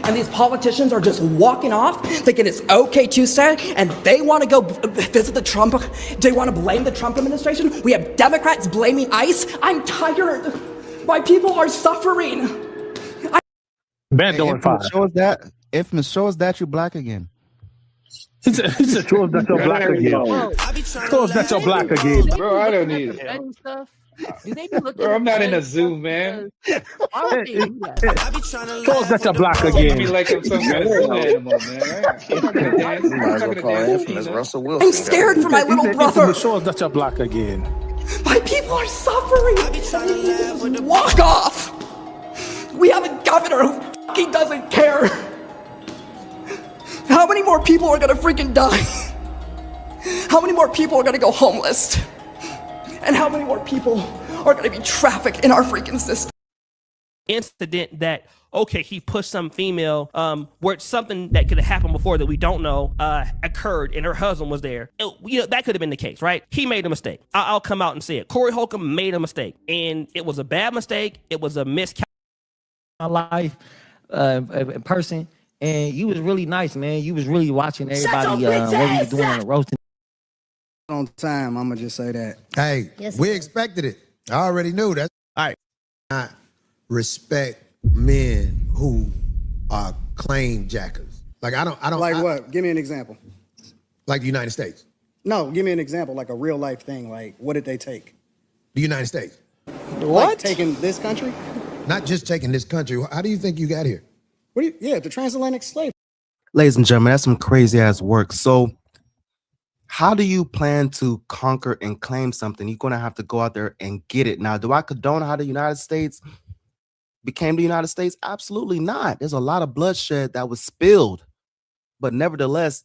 and these politicians are just walking off, thinking it's okay Tuesday, and they want to go visit the Trump, they want to blame the Trump administration. We have Democrats blaming ICE. I'm tired. My people are suffering. Bando and fire. Infamous, show us that you're black again. He said, show us that you're black again. Show us that you're black again. Bro, I don't need it. Bro, I'm not in a zoo, man. Show us that you're black again. Me like I'm some kind of zoo animal, man. I'm scared for my little brother. Show us that you're black again. My people are suffering. Walk off. We have a governor who fucking doesn't care. How many more people are gonna freaking die? How many more people are gonna go homeless? And how many more people are gonna be trafficked in our freaking system? Incident that, okay, he pushed some female, where something that could have happened before that we don't know occurred, and her husband was there. That could have been the case, right? He made a mistake. I'll come out and say it. Corey Holcomb made a mistake, and it was a bad mistake. It was a miscalculation. My life in person, and you was really nice, man. You was really watching everybody what we were doing on the roasting. On time, I'm gonna just say that. Hey, we expected it. I already knew that. All right. I respect men who are claim jackers. Like I don't like what? Give me an example. Like the United States. No, give me an example, like a real life thing. Like, what did they take? The United States. What? Like taking this country? Not just taking this country. How do you think you got here? The transatlantic slave. Ladies and gentlemen, that's some crazy ass work. So how do you plan to conquer and claim something? You're going to have to go out there and get it. Now, do I condone how the United States became the United States? Absolutely not. There's a lot of bloodshed that was spilled, but nevertheless,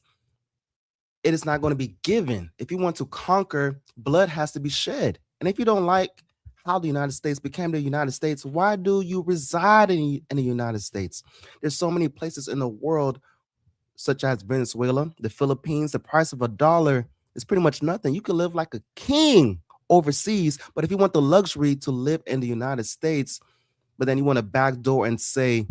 it is not going to be given. If you want to conquer, blood has to be shed. And if you don't like how the United States became the United States, why do you reside in the United States? There's so many places in the world, such as Venezuela, the Philippines. The price of $1 is pretty much nothing. You can live like a king overseas, but if you want the luxury to live in the United States, but then you want to backdoor and say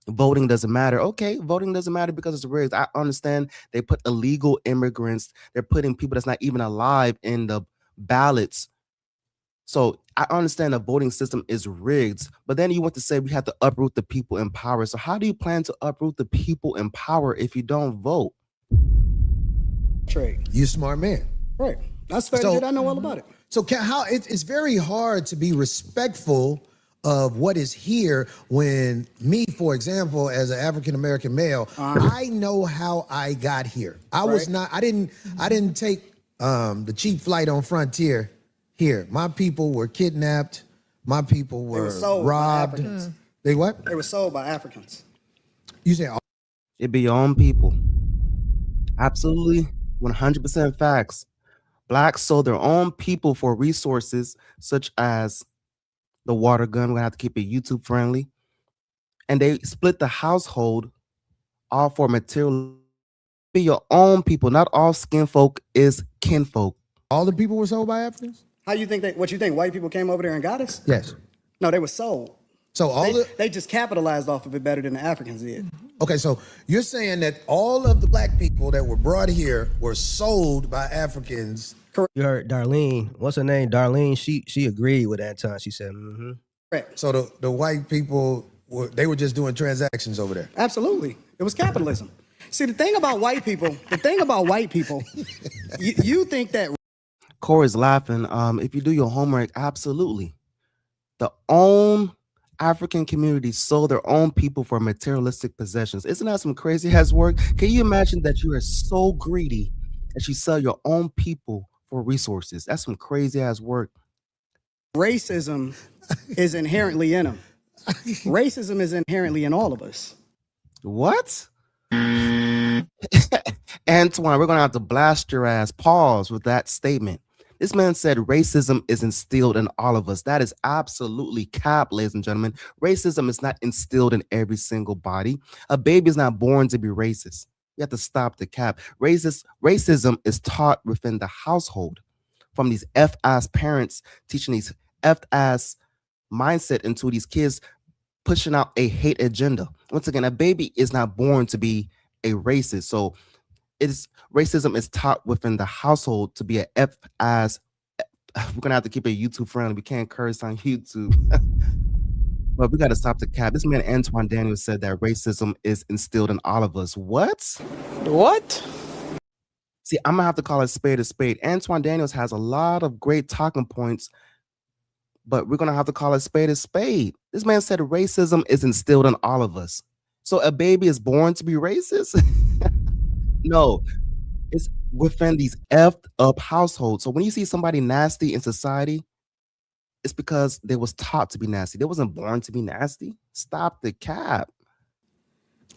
voting doesn't matter. Okay, voting doesn't matter because it's rigged. I understand they put illegal immigrants. They're putting people that's not even alive in the ballots. So I understand the voting system is rigged, but then you want to say we have to uproot the people in power. So how do you plan to uproot the people in power if you don't vote? Trade. You're a smart man. Right. I studied it. I know all about it. So it's very hard to be respectful of what is here when me, for example, as an African-American male, I know how I got here. I didn't take the cheap flight on Frontier. Here, my people were kidnapped. My people were robbed. They what? They were sold by Africans. You say it be your own people. Absolutely, 100% facts. Blacks sold their own people for resources such as the water gun. We're gonna have to keep it YouTube friendly, and they split the household all for material. Be your own people. Not all skin folk is kinfolk. All the people were sold by Africans. How you think what you think white people came over there and got us? Yes. No, they were sold. So they just capitalized off of it better than the Africans did. Okay, so you're saying that all of the black people that were brought here were sold by Africans. Correct. You heard Darlene. What's her name? Darlene. She agreed with Anton. She said, Correct. So the white people they were just doing transactions over there. Absolutely. It was capitalism. See, the thing about white people, you think that. Corey's laughing. If you do your homework, absolutely. The own African communities sold their own people for materialistic possessions. Isn't that some crazy ass work? Can you imagine that you are so greedy that you sell your own people for resources? That's some crazy ass work. Racism is inherently in them. Racism is inherently in all of us. What? Antoine, we're gonna have to blast your ass. Pause with that statement. This man said racism is instilled in all of us. That is absolutely cap, ladies and gentlemen. Racism is not instilled in every single body. A baby is not born to be racist. You have to stop the cap. Racism is taught within the household from these F-ass parents teaching these F-ass mindset into these kids. pushing out a hate agenda. Once again, a baby is not born to be a racist. So racism is taught within the household to be we're gonna have to keep it YouTube friendly. We can't curse on YouTube. But we gotta stop the cap. This man Anton Daniels said that racism is instilled in all of us. What? See, I'm gonna have to call it spade a spade. Anton Daniels has a lot of great talking points, but we're gonna have to call it spade a spade. This man said racism is instilled in all of us. So a baby is born to be racist? No, it's within these effed up households. So when you see somebody nasty in society, it's because they was taught to be nasty. They wasn't born to be nasty. Stop the cap.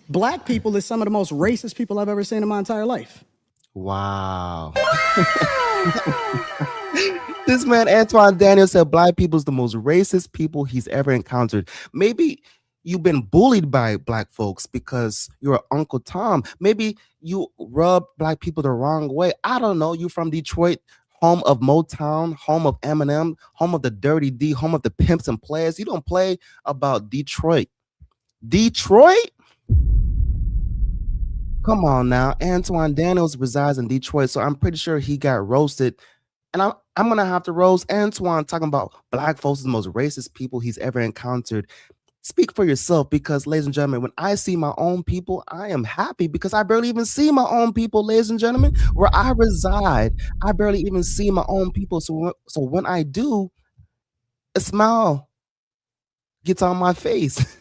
Black people is some of the most racist people I've ever seen in my entire life. Wow. This man Anton Daniels said black people is the most racist people he's ever encountered. Maybe you've been bullied by black folks because you're Uncle Tom. Maybe you rub black people the wrong way. I don't know. You from Detroit, home of Motown, home of Eminem, home of the Dirty D, home of the pimps and players. You don't play about Detroit. Detroit? Come on now. Anton Daniels resides in Detroit, so I'm pretty sure he got roasted. And I'm going to have to roast Antoine talking about black folks are the most racist people he's ever encountered. Speak for yourself, because, ladies and gentlemen, when I see my own people, I am happy, because I barely even see my own people, ladies and gentlemen. Where I reside, I barely even see my own people. So when I do, a smile gets on my face.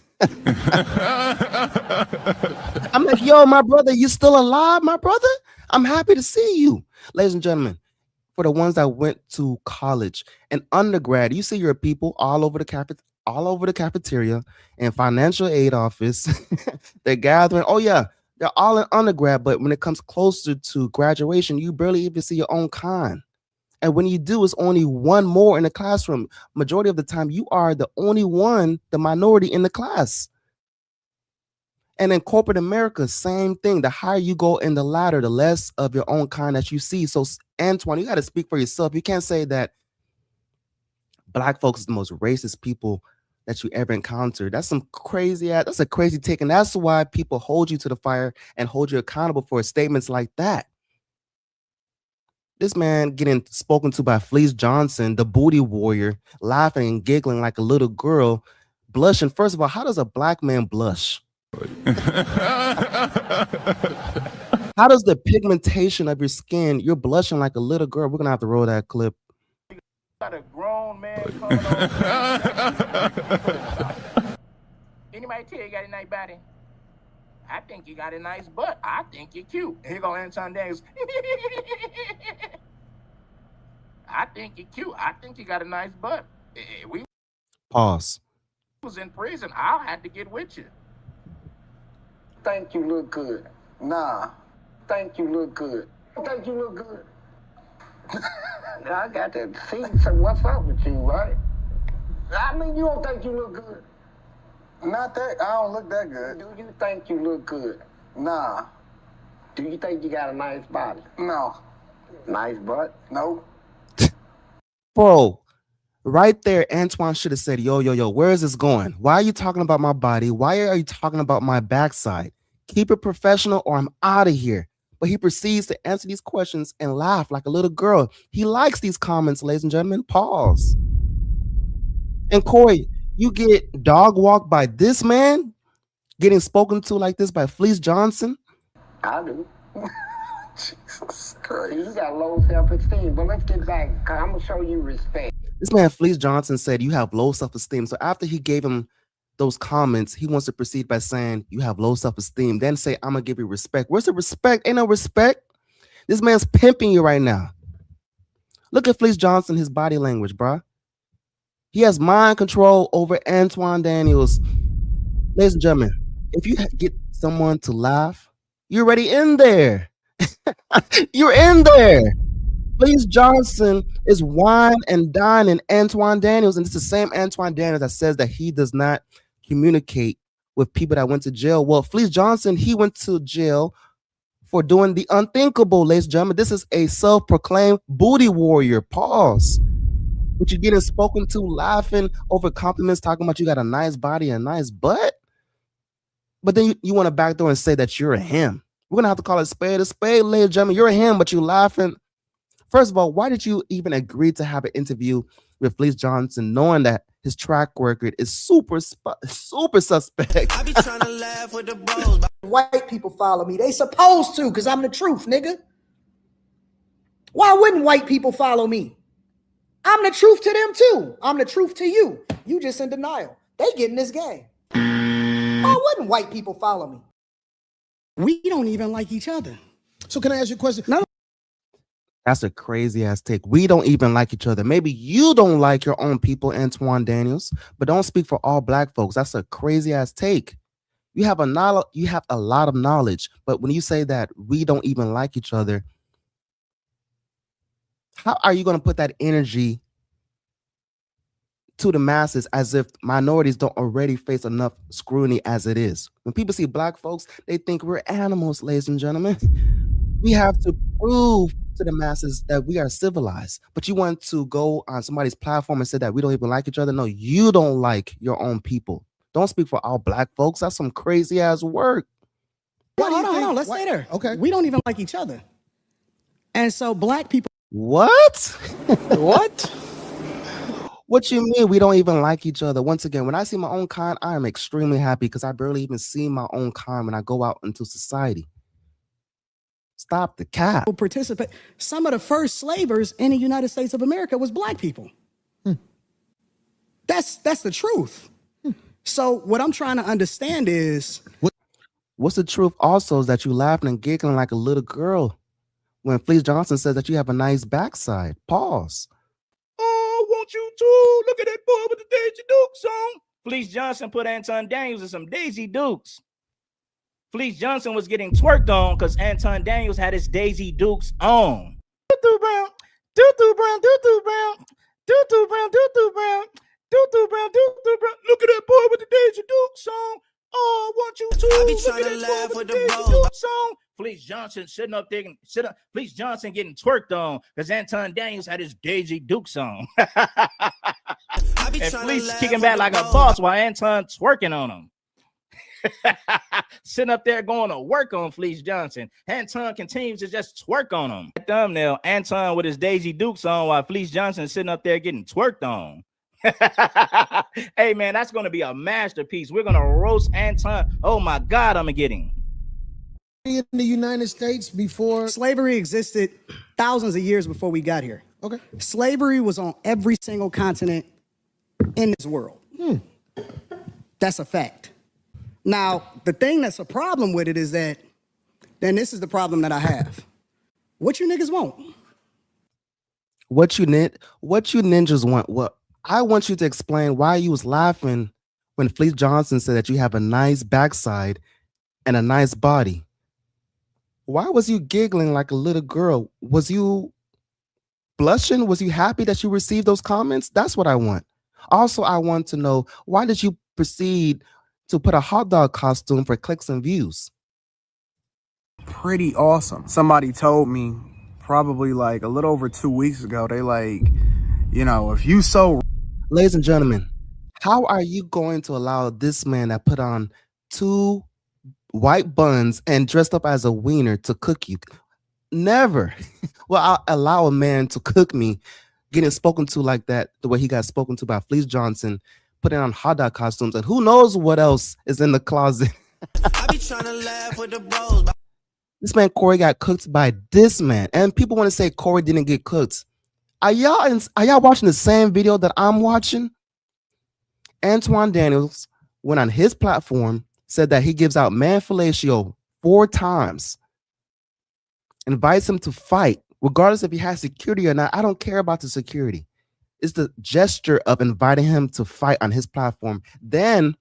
I'm like, yo, my brother, you still alive, my brother? I'm happy to see you. Ladies and gentlemen, for the ones that went to college and undergrad, you see your people all over the cafeteria and financial aid office. They're gathering. Oh yeah, they're all in undergrad, but when it comes closer to graduation, you barely even see your own kind. And when you do, it's only one more in the classroom. Majority of the time, you are the only one, the minority in the class. And in corporate America, same thing. The higher you go in the ladder, the less of your own kind that you see. So, Antoine, you got to speak for yourself. You can't say that black folks is the most racist people that you ever encountered. That's a crazy take. And that's why people hold you to the fire and hold you accountable for statements like that. This man getting spoken to by Fleece Johnson, the booty warrior, laughing and giggling like a little girl, blushing. First of all, how does a black man blush? How does the pigmentation of your skin, you're blushing like a little girl? We're going to have to roll that clip. Got a grown man coming on. Anybody tell you got a nice body? I think you got a nice butt. I think you're cute. Here go Anton Daniels. I think you're cute. I think you got a nice butt. We Pause. was in prison. I'll have to get with you. Think you look good. Nah. Think you look good. Think you look good. I got to see what's up with you, right? I mean, you don't think you look good. Not that. I don't look that good. Do you think you look good? Nah. Do you think you got a nice body? No. Nice butt? No. Bro, right there, Antoine should have said, yo, where is this going? Why are you talking about my body? Why are you talking about my backside? Keep it professional or I'm out of here. But he proceeds to answer these questions and laugh like a little girl. He likes these comments, ladies and gentlemen. Pause. And Corey, you get dog walked by this man, getting spoken to like this by Fleece Johnson? I do. Jesus Christ. You got low self-esteem, but let's get back. I'm going to show you respect. This man, Fleece Johnson, said you have low self-esteem. So after he gave him those comments, he wants to proceed by saying you have low self-esteem, then say, I'm going to give you respect. Where's the respect? Ain't no respect. This man's pimping you right now. Look at Fleece Johnson, his body language, bruh. He has mind control over Anton Daniels. Ladies and gentlemen, if you get someone to laugh, you're already in there. You're in there. Fleece Johnson is wine and dining Anton Daniels, and it's the same Anton Daniels that says that he does not communicate with people that went to jail. Well, Fleece Johnson, he went to jail for doing the unthinkable, ladies and gentlemen. This is a self-proclaimed booty warrior. Pause. but you're getting spoken to, laughing over compliments, talking about you got a nice body and a nice butt. But then you want to backdoor and say that you're a him. We're gonna have to call it a spade, ladies and gentlemen. You're a him, but you laughing. First of all, why did you even agree to have an interview with Fleece Johnson, knowing that his track record is super suspect? I be trying to laugh with the bros. White people follow me. They supposed to, because I'm the truth, nigga. Why wouldn't white people follow me? I'm the truth to them too. I'm the truth to you. You just in denial. They get in this game. Why wouldn't white people follow me? We don't even like each other. So can I ask you a question? No. That's a crazy ass take. We don't even like each other. Maybe you don't like your own people, Anton Daniels, but don't speak for all black folks. That's a crazy ass take. You have a lot of knowledge, but when you say that we don't even like each other, how are you going to put that energy to the masses as if minorities don't already face enough scrutiny as it is? When people see black folks, they think we're animals, ladies and gentlemen. We have to prove to the masses that we are civilized. But you want to go on somebody's platform and say that we don't even like each other? No, you don't like your own people. Don't speak for all black folks. That's some crazy ass work. Hold on. Let's stay there. Okay. We don't even like each other. And so black people. What? What? What you mean we don't even like each other? Once again, when I see my own kind, I am extremely happy because I barely even see my own kind when I go out into society. Stop the cap. Participate. Some of the first slavers in the United States of America was black people. That's the truth. So what I'm trying to understand is what's the truth also is that you laughing and giggling like a little girl when Fleece Johnson says that you have a nice backside. Pause. Oh, won't you too? Look at that boy with the Daisy Dukes on. Fleece Johnson put Anton Daniels in some Daisy Dukes. Fleece Johnson was getting twerked on because Anton Daniels had his Daisy Dukes on. Doo-doo brown, doo-doo brown, doo-doo brown, doo-doo brown, doo-doo brown, doo-doo brown, doo-doo brown. Look at that boy with the Daisy Dukes on. Oh, want you too? I be Look trying at to that laugh boy with with the the Daisy bros. Dukes on. Fleece Johnson sitting up there, Fleece Johnson getting twerked on because Anton Daniels had his Daisy Dukes on. And Fleece kicking back like a boss while Anton twerking on him. Sitting up there going to work on Fleece Johnson. Anton continues to just twerk on him. Thumbnail, Anton with his Daisy Dukes on while Fleece Johnson is sitting up there getting twerked on. Hey man, that's going to be a masterpiece. We're going to roast Anton. Oh my God, I'm getting. In the United States before slavery existed thousands of years before we got here. Okay. Slavery was on every single continent in this world. That's a fact. Now, the thing that's a problem with it is that, then this is the problem that I have. What you niggas want? What you ninjas want? What I want you to explain why you was laughing when Fleece Johnson said that you have a nice backside and a nice body. Why was you giggling like a little girl? Was you blushing? Was you happy that you received those comments? That's what I want. Also, I want to know, why did you proceed to put a hot dog costume for clicks and views? Pretty awesome. Somebody told me probably like a little over 2 weeks ago, they like, you know, if you so... Ladies and gentlemen, how are you going to allow this man that put on 2 white buns and dressed up as a wiener to cook you? Never. Well, I'll allow a man to cook me, getting spoken to like that, the way he got spoken to by Fleece Johnson, putting on hot dog costumes, and who knows what else is in the closet. I be trying to laugh with the bros. This man Corey got cooked by this man, and people want to say Corey didn't get cooked. Are y'all watching the same video that I'm watching? Anton Daniels went on his platform, said that he gives out man fellatio 4 times, invites him to fight, regardless if he has security or not. I don't care about the security. It's the gesture of inviting him to fight on his platform. Then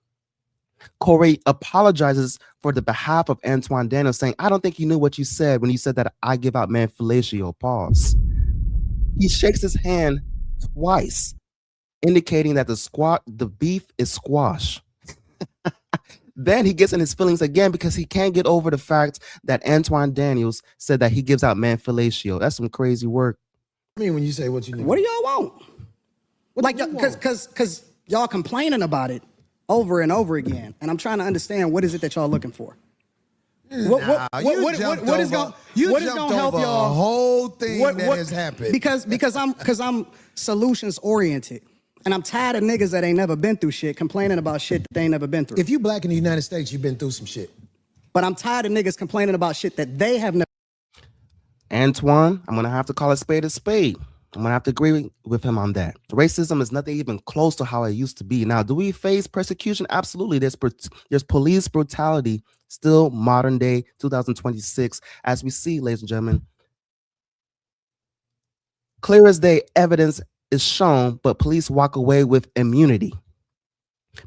Corey apologizes for the behalf of Anton Daniels, saying, I don't think you knew what you said when you said that I give out man fellatio. Pause. He shakes his hand twice, indicating that the beef is squash. Then he gets in his feelings again because he can't get over the fact that Anton Daniels said that he gives out man fellatio. That's some crazy work. I mean, when you say what you need. What do y'all want? Like, because y'all complaining about it over and over again, and I'm trying to understand what is it that y'all looking for. What is going to help y'all? A whole thing that has happened. Because I'm solutions oriented, and I'm tired of niggas that ain't never been through shit complaining about shit that they ain't never been through. If you black in the United States, you've been through some shit. But I'm tired of niggas complaining about shit that they have never. Antoine, I'm gonna have to call a spade a spade. I'm gonna have to agree with him on that. Racism is nothing even close to how it used to be. Now, do we face persecution? Absolutely. There's police brutality still modern day 2026, as we see, ladies and gentlemen. Clear as day, evidence is shown, but police walk away with immunity.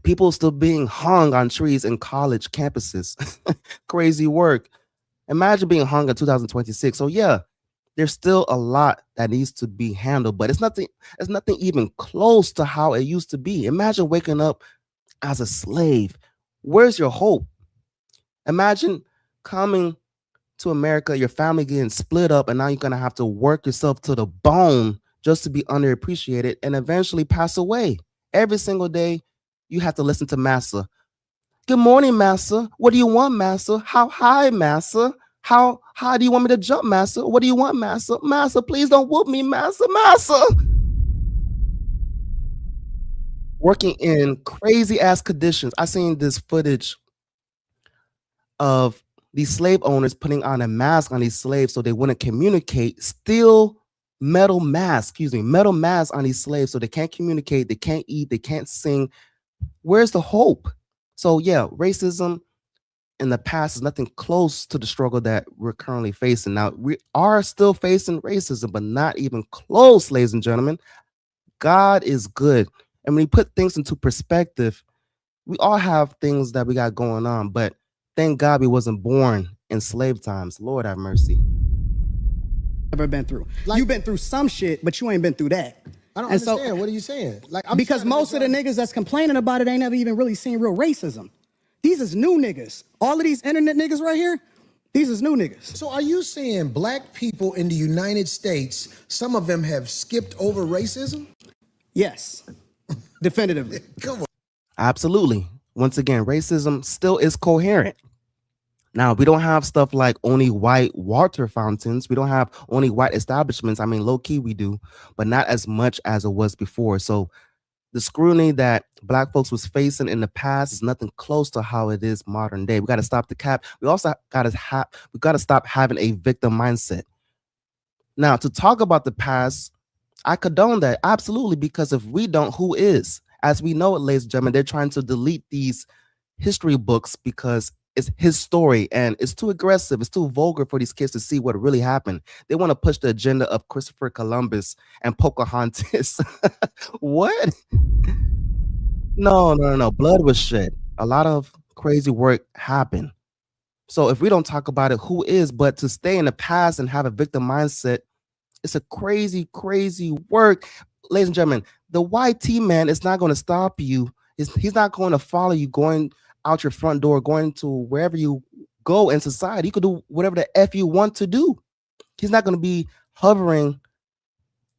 People still being hung on trees in college campuses. Crazy work. Imagine being hung in 2026. So yeah, there's still a lot that needs to be handled, but it's nothing even close to how it used to be. Imagine waking up as a slave. Where's your hope? Imagine coming to America, your family getting split up, and now you're gonna have to work yourself to the bone just to be underappreciated and eventually pass away. Every single day, you have to listen to Massa. Good morning, Massa. What do you want, Massa? How high, Massa? How high do you want me to jump, Massa? What do you want, Massa? Massa, please don't whoop me, Massa. Massa. Working in crazy ass conditions. I seen this footage of these slave owners putting on a mask on these slaves so they wouldn't communicate. Still metal masks on these slaves so they can't communicate, they can't eat, they can't sing. Where's the hope? So yeah, racism in the past is nothing close to the struggle that we're currently facing. Now, we are still facing racism, but not even close, ladies and gentlemen. God is good. And when you put things into perspective, we all have things that we got going on, but thank God we wasn't born in slave times. Lord have mercy. Ever been through. You've been through some shit, but you ain't been through that. I don't understand. What are you saying? Because most of the niggas that's complaining about it ain't never even really seen real racism. These is new niggas. All of these internet niggas right here, these is new niggas. So are you saying black people in the United States, some of them have skipped over racism? Yes, definitively. Come on. Absolutely. Once again, racism still is coherent. Now, we don't have stuff like only white water fountains. We don't have only white establishments. I mean, low key we do, but not as much as it was before. So the scrutiny that black folks was facing in the past is nothing close to how it is modern day. We got to stop the cap. We also got to stop having a victim mindset. Now, to talk about the past, I condone that. Absolutely. Because if we don't, who is? As we know it, ladies and gentlemen, they're trying to delete these history books because it's his story and it's too aggressive. It's too vulgar for these kids to see what really happened. They want to push the agenda of Christopher Columbus and Pocahontas. What? No. Blood was shed. A lot of crazy work happened. So if we don't talk about it, who is? But to stay in the past and have a victim mindset, it's a crazy, crazy work. Ladies and gentlemen, the YT man is not going to stop you. He's not going to follow you going out your front door, going to wherever you go in society. You could do whatever the F you want to do. He's not going to be hovering,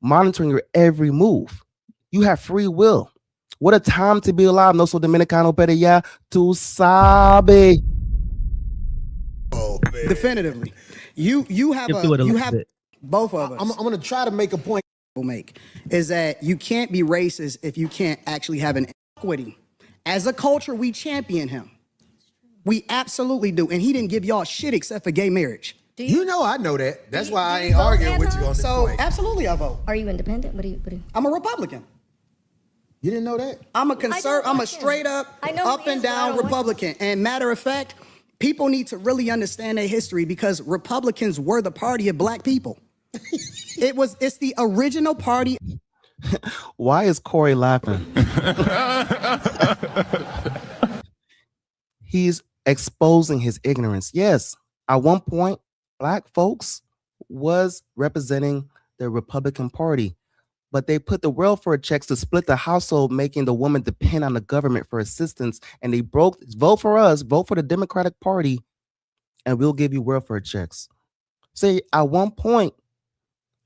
monitoring your every move. You have free will. What a time to be alive. No so Dominicano, pero ya tú sabes. Oh, man. Definitively. You have both of us. I'm going to try to make a point. Is that you can't be racist if you can't actually have an equity. As a culture, we champion him. We absolutely do. And he didn't give y'all shit except for gay marriage. You know I know that. That's why I ain't arguing with you on this point. Absolutely I vote. Are you independent? What do you? I'm a Republican. You didn't know that? I'm a straight up and down Republican. And matter of fact, people need to really understand their history because Republicans were the party of black people. It's the original party. Why is Corey laughing? He's exposing his ignorance. Yes, at one point, black folks was representing the Republican Party, but they put the welfare checks to split the household, making the woman depend on the government for assistance. And they vote for us, vote for the Democratic Party, and we'll give you welfare checks. Say at one point,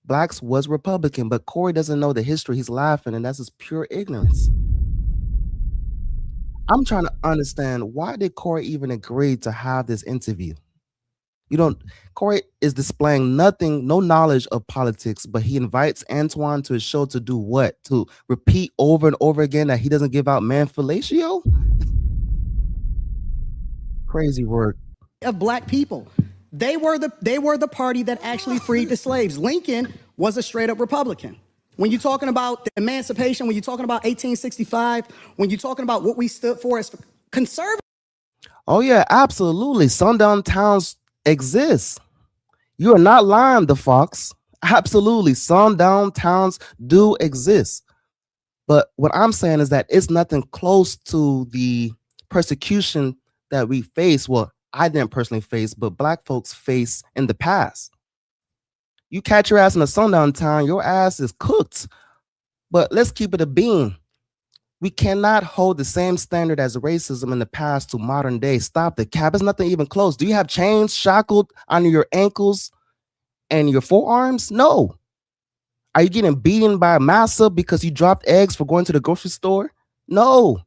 blacks was Republican, but Corey doesn't know the history. He's laughing, and that's just pure ignorance. I'm trying to understand, why did Corey even agree to have this interview? Corey is displaying nothing, no knowledge of politics, but he invites Antoine to his show to do what? To repeat over and over again that he doesn't give out man fellatio? Crazy work. Of black people. They were the party that actually freed the slaves. Lincoln was a straight up Republican. When you're talking about the emancipation, when you're talking about 1865, when you're talking about what we stood for as conservative. Oh yeah, absolutely. Sundown towns exist. You are not lying, the Fox. Absolutely. Sundown towns do exist. But what I'm saying is that it's nothing close to the persecution that we face. Well, I didn't personally face, but black folks face in the past. You catch your ass in a sundown town, your ass is cooked. But let's keep it a bean. We cannot hold the same standard as racism in the past to modern day. Stop the cap. It's nothing even close. Do you have chains shackled on your ankles and your forearms? No. Are you getting beaten by a massa because you dropped eggs for going to the grocery store? No.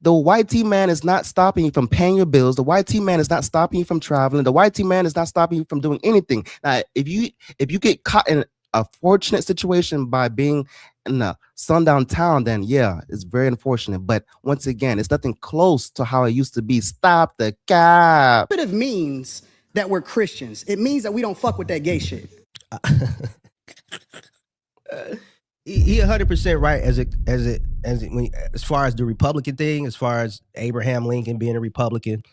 The white T man is not stopping you from paying your bills. The white T man is not stopping you from traveling. The white T man is not stopping you from doing anything. Now, if you get caught in a fortunate situation by being in a sundown town, then yeah, it's very unfortunate. But once again, it's nothing close to how it used to be. Stop the cap. It means that we're Christians. It means that we don't fuck with that gay shit. He 100% right as far as the Republican thing, as far as Abraham Lincoln being a Republican,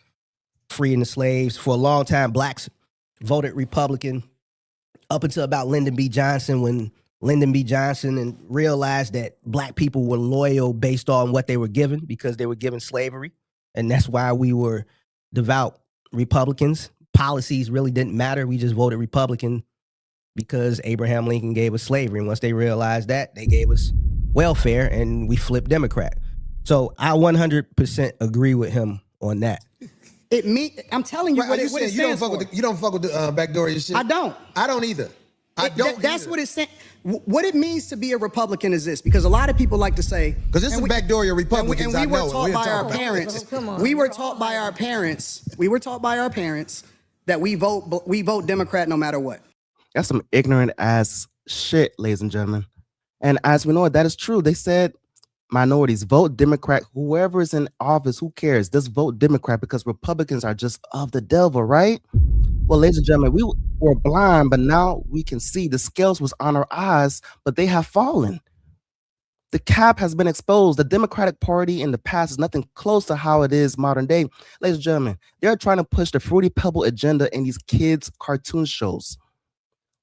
freeing the slaves. For a long time, blacks voted Republican up until about Lyndon B. Johnson, when Lyndon B. Johnson realized that black people were loyal based on what they were given because they were given slavery. And that's why we were devout Republicans. Policies really didn't matter. We just voted Republican because Abraham Lincoln gave us slavery. And once they realized that, they gave us welfare and we flipped Democrat. So I 100% agree with him on that. I'm telling you what it stands for. You don't fuck with the backdoor shit? I don't. I don't either. That's what it's saying. What it means to be a Republican is this, because a lot of people like to say, because this is backdoor Republicans. And we were taught by our parents. We were taught by our parents. We were taught by our parents that we vote Democrat no matter what. That's some ignorant ass shit, ladies and gentlemen. And as we know, that is true. They said minorities vote Democrat. Whoever is in office, who cares? Just vote Democrat because Republicans are just of the devil, right? Well, ladies and gentlemen, we were blind, but now we can see. The scales was on our eyes, but they have fallen. The cap has been exposed. The Democratic Party in the past is nothing close to how it is modern day. Ladies and gentlemen, they're trying to push the Fruity Pebble agenda in these kids' cartoon shows.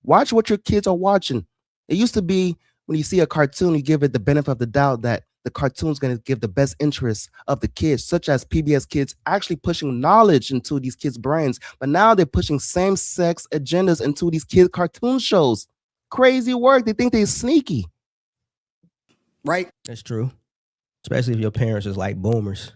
Watch what your kids are watching. It used to be when you see a cartoon, you give it the benefit of the doubt that the cartoon's going to give the best interests of the kids, such as PBS Kids actually pushing knowledge into these kids' brains. But now they're pushing same-sex agendas into these kids' cartoon shows. Crazy work. They think they're sneaky. Right? That's true. Especially if your parents is like boomers.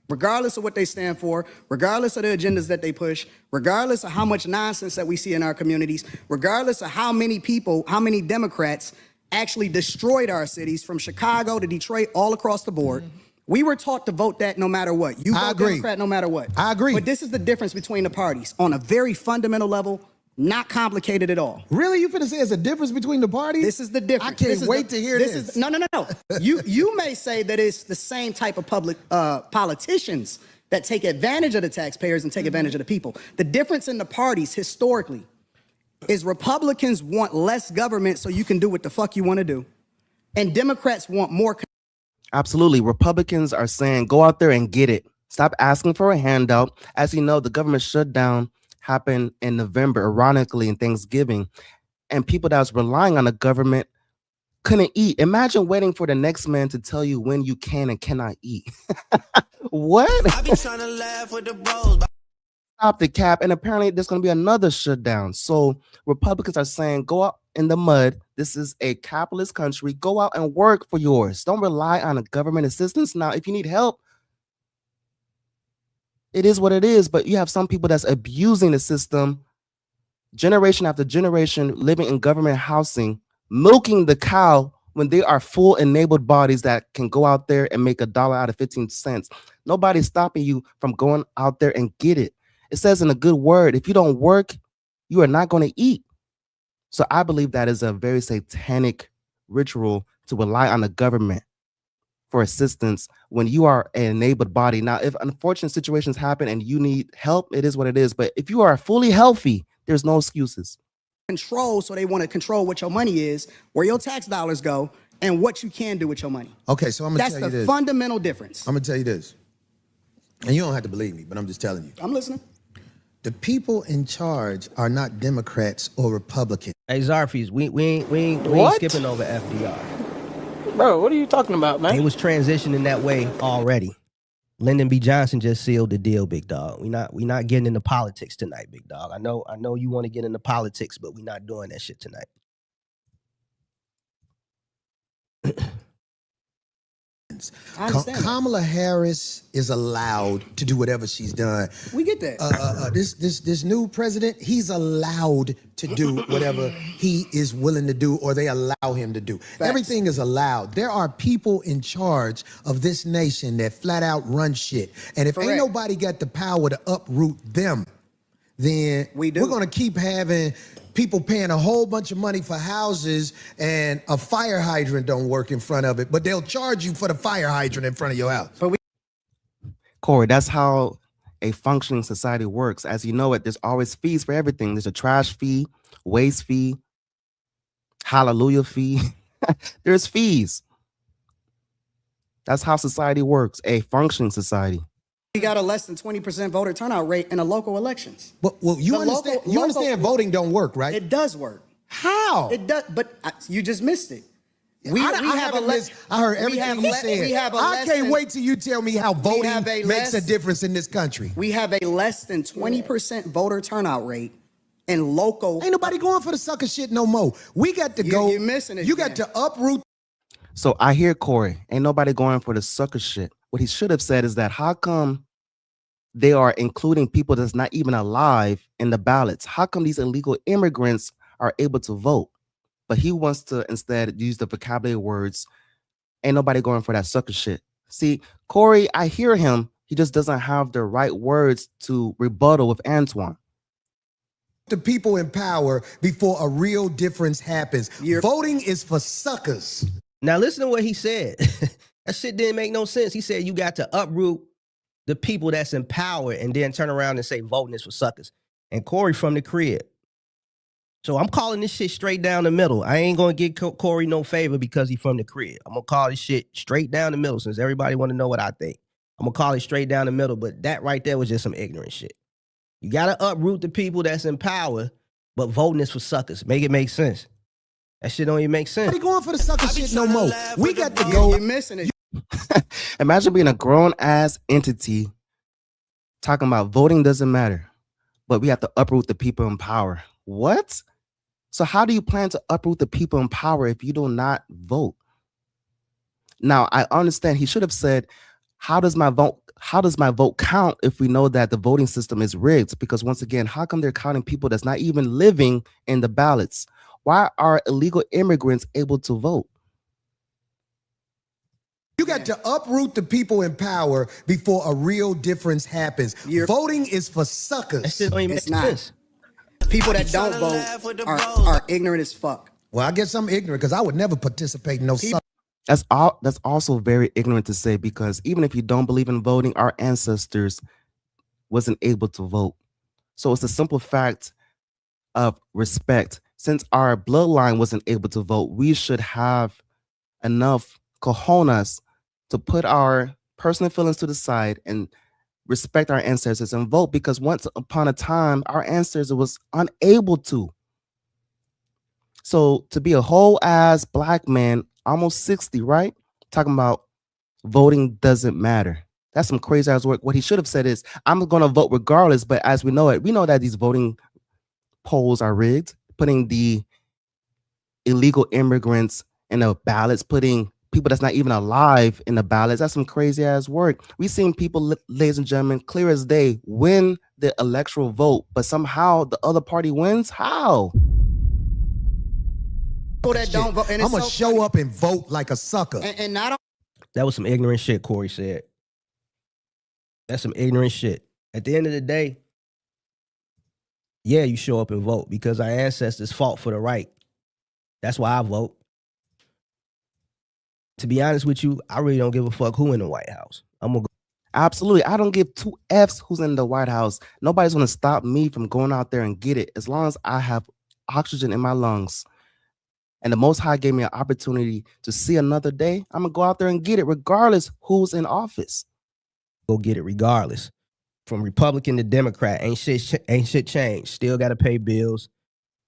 Regardless of what they stand for, regardless of the agendas that they push, regardless of how much nonsense that we see in our communities, regardless of how many people, how many Democrats actually destroyed our cities from Chicago to Detroit, all across the board. We were taught to vote that no matter what. You vote Democrat no matter what. I agree. But this is the difference between the parties on a very fundamental level, not complicated at all. Really? You finna say it's a difference between the parties? This is the difference. I can't wait to hear this. No. You may say that it's the same type of public politicians that take advantage of the taxpayers and take advantage of the people. The difference in the parties historically is Republicans want less government so you can do what the fuck you want to do. And Democrats want more. Absolutely. Republicans are saying, go out there and get it. Stop asking for a handout. As you know, the government shutdown happened in November, ironically, in Thanksgiving. And people that was relying on the government couldn't eat. Imagine waiting for the next man to tell you when you can and cannot eat. What? I be trying to laugh with the bros. Stop the cap. And apparently there's going to be another shutdown. So Republicans are saying, go out in the mud. This is a capitalist country. Go out and work for yours. Don't rely on a government assistance. Now, if you need help, it is what it is. But you have some people that's abusing the system generation after generation living in government housing, milking the cow when they are full enabled bodies that can go out there and make $1 out of 15 cents. Nobody's stopping you from going out there and get it. It says in a good word, if you don't work, you are not going to eat. So I believe that is a very satanic ritual to rely on the government for assistance when you are an enabled body. Now, if unfortunate situations happen and you need help, it is what it is. But if you are fully healthy, there's no excuses. Control, so they want to control what your money is, where your tax dollars go, and what you can do with your money. Okay, so I'm gonna tell you this. That's the fundamental difference. I'm gonna tell you this, and you don't have to believe me, but I'm just telling you. I'm listening. The people in charge are not Democrats or Republicans. Hey, Zarfies, we ain't skipping over FDR. Bro, what are you talking about, man? They was transitioning that way already. Lyndon B. Johnson just sealed the deal, big dog. We not getting into politics tonight, big dog. I know you want to get into politics, but we're not doing that shit tonight. Kamala Harris is allowed to do whatever she's done. We get that. This new president, he's allowed to do whatever he is willing to do, or they allow him to do. Facts. Everything is allowed. There are people in charge of this nation that flat out run shit. And if ain't nobody got the power to uproot them, then we're gonna keep having people paying a whole bunch of money for houses and a fire hydrant don't work in front of it, but they'll charge you for the fire hydrant in front of your house. Corey, that's how a functioning society works. As you know it, there's always fees for everything. There's a trash fee, waste fee, hallelujah fee. There's fees. That's how society works, a functioning society. We got a less than 20% voter turnout rate in the local elections. Well, you understand voting don't work, right? It does work. How? It does, but you just missed it. I heard everything you said. I can't wait till you tell me how voting makes a difference in this country. We have a less than 20% voter turnout rate in local. Ain't nobody going for the sucker shit no more. We got to go. You're missing it. You got to uproot. So I hear Corey, ain't nobody going for the sucker shit. What he should have said is that how come they are including people that's not even alive in the ballots? How come these illegal immigrants are able to vote? But he wants to instead use the vocabulary words, ain't nobody going for that sucker shit. See, Corey, I hear him. He just doesn't have the right words to rebuttal with Antoine. The people in power before a real difference happens. Voting is for suckers. Now listen to what he said. That shit didn't make no sense. He said you got to uproot the people that's in power and then turn around and say voting is for suckers. And Corey from the crib. So I'm calling this shit straight down the middle. I ain't going to get Corey no favor because he from the crib. I'm going to call this shit straight down the middle since everybody want to know what I think. I'm going to call it straight down the middle, but that right there was just some ignorant shit. You got to uproot the people that's in power, but voting is for suckers. Make it make sense. That shit don't even make sense. Nobody going for the sucker shit no more. We got to go. You're missing it. Imagine being a grown-ass entity talking about voting doesn't matter, but we have to uproot the people in power. What? So how do you plan to uproot the people in power if you do not vote? Now, I understand he should have said, how does my vote count if we know that the voting system is rigged? Because once again, how come they're counting people that's not even living in the ballots? Why are illegal immigrants able to vote? You got to uproot the people in power before a real difference happens. Voting is for suckers. That shit don't even make sense. People that don't vote are ignorant as fuck. Well, I guess I'm ignorant because I would never participate in no sucker. That's also very ignorant to say, because even if you don't believe in voting, our ancestors wasn't able to vote. So it's a simple fact of respect. Since our bloodline wasn't able to vote, we should have enough cojones to put our personal feelings to the side and respect our ancestors and vote, because once upon a time, our ancestors was unable to. So to be a whole ass black man, almost 60, right? Talking about voting doesn't matter. That's some crazy ass work. What he should have said is, I'm going to vote regardless. But as we know it, we know that these voting polls are rigged, putting the illegal immigrants in the ballots, putting people that's not even alive in the ballots. That's some crazy ass work. We've seen people, ladies and gentlemen, clear as day, win the electoral vote, but somehow the other party wins. How? That don't vote, and I'm gonna show up and vote like a sucker. And not That was some ignorant shit, Corey said. That's some ignorant shit. At the end of the day, yeah, you show up and vote because our ancestors fought for the right. That's why I vote. To be honest with you, I really don't give a fuck who in the White House. I'm gonna go. Absolutely. I don't give two F's who's in the White House. Nobody's gonna stop me from going out there and get it as long as I have oxygen in my lungs. And the Most High gave me an opportunity to see another day. I'm gonna go out there and get it, regardless who's in office. Go get it regardless. From Republican to Democrat, ain't shit changed. Still got to pay bills.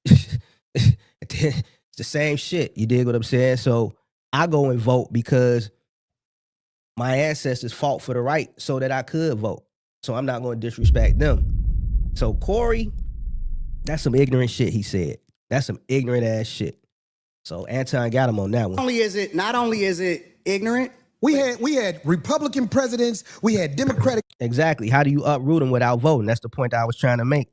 It's the same shit. You dig what I'm saying? So I go and vote because my ancestors fought for the right so that I could vote. So I'm not going to disrespect them. So Corey, that's some ignorant shit he said. That's some ignorant ass shit. So Anton got him on that one. Not only is it ignorant, we had Republican presidents, we had Democratic. Exactly. How do you uproot them without voting? That's the point I was trying to make.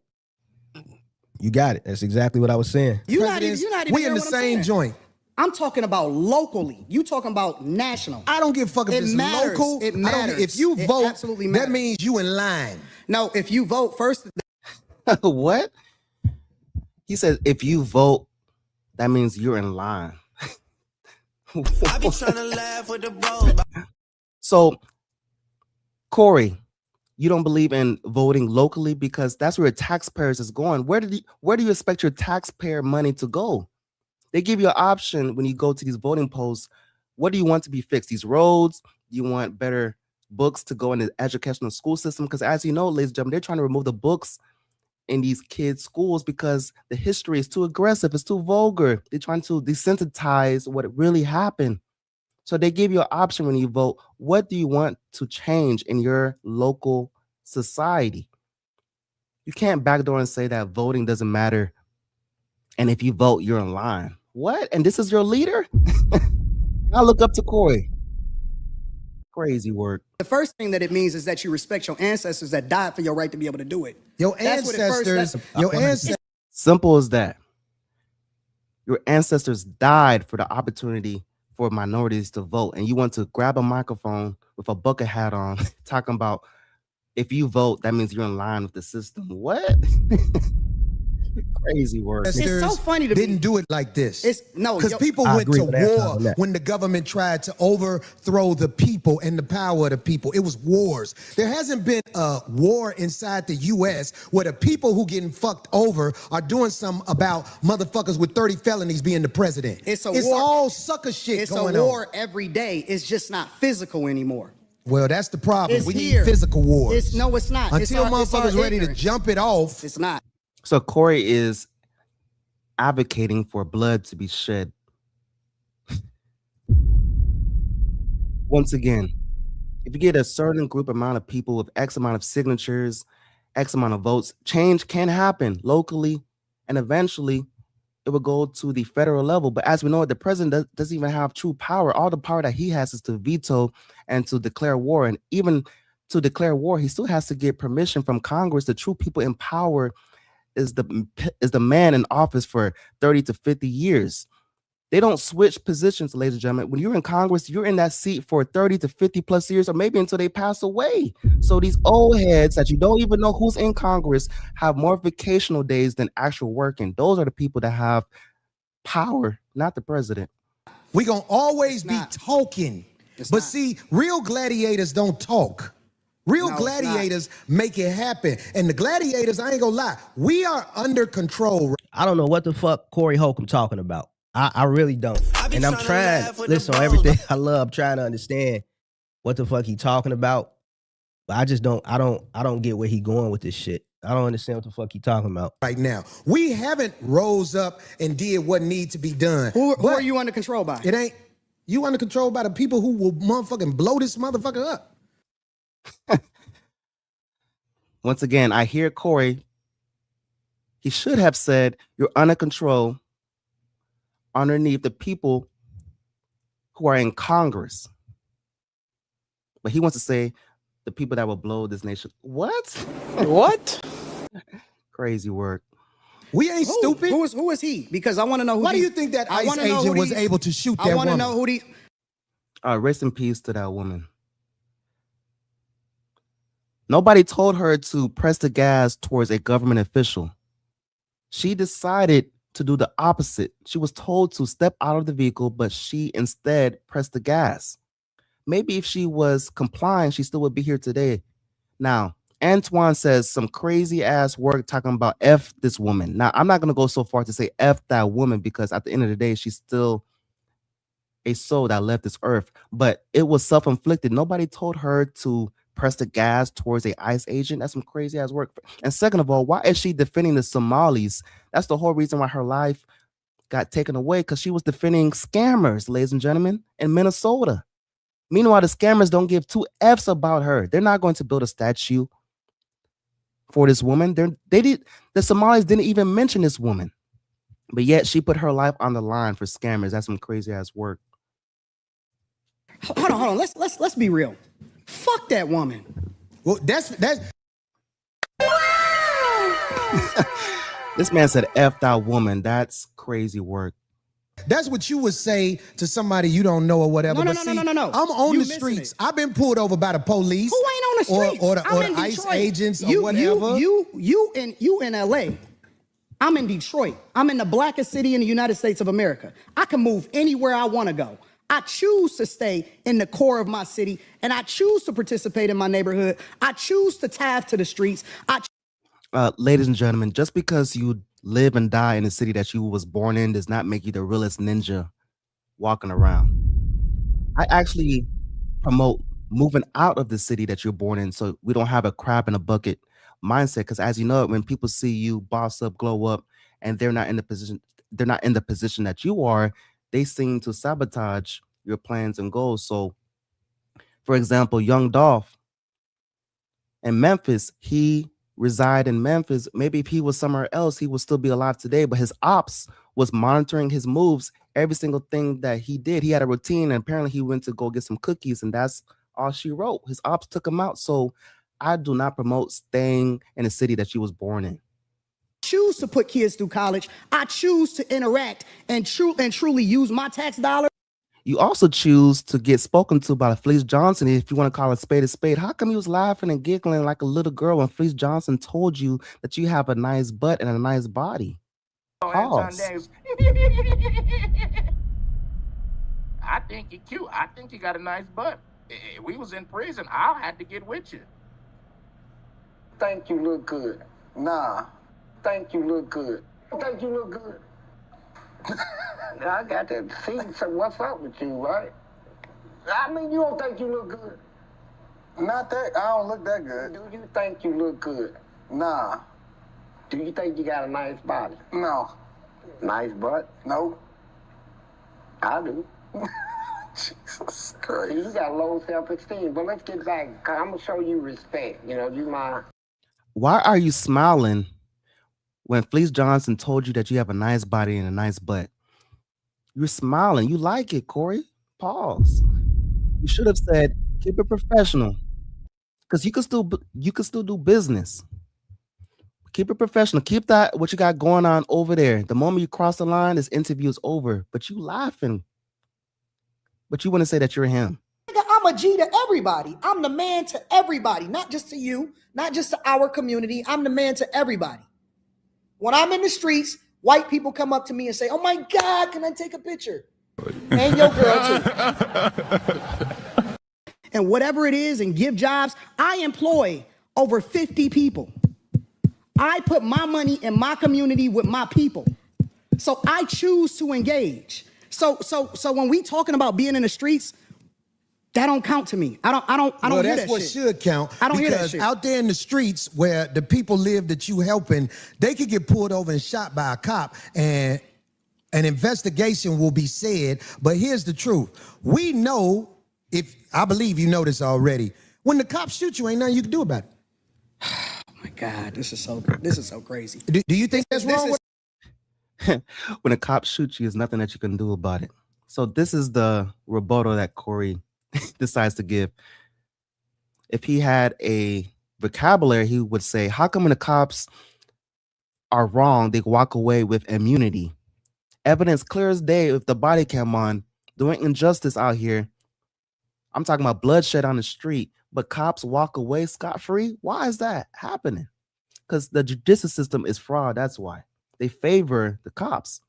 You got it. That's exactly what I was saying. You're not even we in the same joint. I'm talking about locally. You talking about national. I don't give a fuck if it's local. It matters. If you vote, absolutely matters. That means you in line. No, if you vote first. What? He said, if you vote, that means you're in line. I be trying to laugh with the bros. So, Corey, you don't believe in voting locally because that's where your taxpayers is going. Where do you expect your taxpayer money to go? They give you an option when you go to these voting polls. What do you want to be fixed? These roads? Do you want better books to go in the educational school system? Because as you know, ladies and gentlemen, they're trying to remove the books in these kids' schools because the history is too aggressive. It's too vulgar. They're trying to desensitize what really happened. So they give you an option when you vote. What do you want to change in your local society? You can't backdoor and say that voting doesn't matter. And if you vote, you're in line. What? And this is your leader? I look up to Corey. Crazy work. The first thing that it means is that you respect your ancestors that died for your right to be able to do it. Your ancestors. Simple as that. Your ancestors died for the opportunity for minorities to vote, and you want to grab a microphone with a bucket hat on talking about if you vote, that means you're in line with the system. What? Crazy work. It's so funny to didn't me. do it like this. Because people went to war when the government tried to overthrow the people and the power of the people. It was wars. There hasn't been a war inside the U.S. where the people who getting fucked over are doing something about motherfuckers with 30 felonies being the president. It's war. All sucker shit it's going on. It's a war every day. It's just not physical anymore. Well, that's the problem. It's we here. need physical wars. No, it's not. Until motherfuckers ready to jump it off. It's not. So Corey is advocating for blood to be shed. Once again, if you get a certain group amount of people with X amount of signatures, X amount of votes, change can happen locally, and eventually it will go to the federal level. But as we know, the president doesn't even have true power. All the power that he has is to veto and to declare war. And even to declare war, he still has to get permission from Congress. The true people in power is the man in office for 30 to 50 years. They don't switch positions, ladies and gentlemen. When you're in Congress, you're in that seat for 30 to 50 plus years, or maybe until they pass away. So these old heads that you don't even know who's in Congress have more vacational days than actual working. Those are the people that have power, not the president. We're going to always be talking. But see, real gladiators don't talk. Real gladiators make it happen. And the gladiators, I ain't gonna lie, we are under control. I don't know what the fuck Corey Holcomb talking about. I really don't. And I'm trying, listen, on everything I love, trying to understand what the fuck he talking about. But I just don't get where he going with this shit. I don't understand what the fuck he talking about. Right now, we haven't rose up and did what need to be done. Who are you under control by? It ain't, you under control by the people who will motherfucking blow this motherfucker up. Once again, I hear Corey. He should have said, you're under control underneath the people who are in Congress. But he wants to say the people that will blow this nation. What? What? Crazy work. We ain't stupid. Who is he? Because I want to know who. Why do you think that ICE agent was able to shoot that woman? I want to know who the. Rest in peace to that woman. Nobody told her to press the gas towards a government official. She decided to do the opposite. She was told to step out of the vehicle, but she instead pressed the gas. Maybe if she was complying, she still would be here today. Now, Antoine says some crazy ass work talking about F this woman. Now, I'm not going to go so far to say F that woman, because at the end of the day, she's still a soul that left this earth, but it was self-inflicted. Nobody told her to press the gas towards a ICE agent. That's some crazy ass work. And second of all, why is she defending the Somalis? That's the whole reason why her life got taken away, because she was defending scammers, ladies and gentlemen, in Minnesota. Meanwhile, the scammers don't give two F's about her. They're not going to build a statue for this woman. The Somalis didn't even mention this woman, but yet she put her life on the line for scammers. That's some crazy ass work. Hold on. Let's be real. Fuck that woman. Well, that's. This man said F that woman. That's crazy work. That's what you would say to somebody you don't know or whatever. No. I'm on the streets. I've been pulled over by the police. Who ain't on the streets? Or the ICE agents or whatever. You in LA. I'm in Detroit. I'm in the blackest city in the United States of America. I can move anywhere I want to go. I choose to stay in the core of my city, and I choose to participate in my neighborhood. I choose to tithe to the streets. Ladies and gentlemen, just because you live and die in the city that you was born in does not make you the realest ninja walking around. I actually promote moving out of the city that you're born in, so we don't have a crab in a bucket mindset. Because as you know, when people see you boss up, glow up, and they're not in the position that you are, they seem to sabotage your plans and goals. So, for example, Young Dolph in Memphis, he reside in Memphis. Maybe if he was somewhere else, he would still be alive today, but his ops was monitoring his moves, every single thing that he did. He had a routine, and apparently he went to go get some cookies, and that's all she wrote. His ops took him out. So I do not promote staying in the city that you was born in. Choose to put kids through college. I choose to interact and truly use my tax dollars. You also choose to get spoken to by Fleece Johnson, if you want to call a spade. How come you was laughing and giggling like a little girl when Fleece Johnson told you that you have a nice butt and a nice body? Anton Daniels. I think you're cute. I think you got a nice butt. If we was in prison, I'll have to get with you. Think you look good. Nah. Think you look good. Think you look good. I got to see what's up with you, right? I mean, you don't think you look good. Not that. I don't look that good. Do you think you look good? Nah. Do you think you got a nice body? No. Nice butt? No. I do. Jesus Christ. You got low self-esteem, but let's get back. I'm going to show you respect. You know, you mind. Why are you smiling when Fleece Johnson told you that you have a nice body and a nice butt? You're smiling. You like it, Corey. Pause. You should have said, keep it professional. Because you could still do business. Keep it professional. Keep that what you got going on over there. The moment you cross the line, this interview is over. But you laughing. But you want to say that you're him. I'm a G to everybody. I'm the man to everybody, not just to you, not just to our community. I'm the man to everybody. When I'm in the streets, white people come up to me and say, "Oh my God, can I take a picture?" And your girl too. And whatever it is, and give jobs. I employ over 50 people. I put my money in my community with my people. So I choose to engage. So when we talking about being in the streets, that don't count to me. I don't hear that that's what shit. should count. I don't hear that because shit. out there in the streets where the people live that you helping, they could get pulled over and shot by a cop, and an investigation will be said. But here's the truth. We know, I believe you know this already, when the cops shoot you, ain't nothing you can do about it. Oh my God, this is so crazy. Do you think that's wrong? When a cop shoots you, there's nothing that you can do about it. So this is the rebuttal that Corey decides to give. If he had a vocabulary, he would say, how come when the cops are wrong, they walk away with immunity? Evidence clear as day with the body cam on, doing injustice out here. I'm talking about bloodshed on the street, but cops walk away scot-free? Why is that happening? Because the judicial system is fraud. That's why. They favor the cops.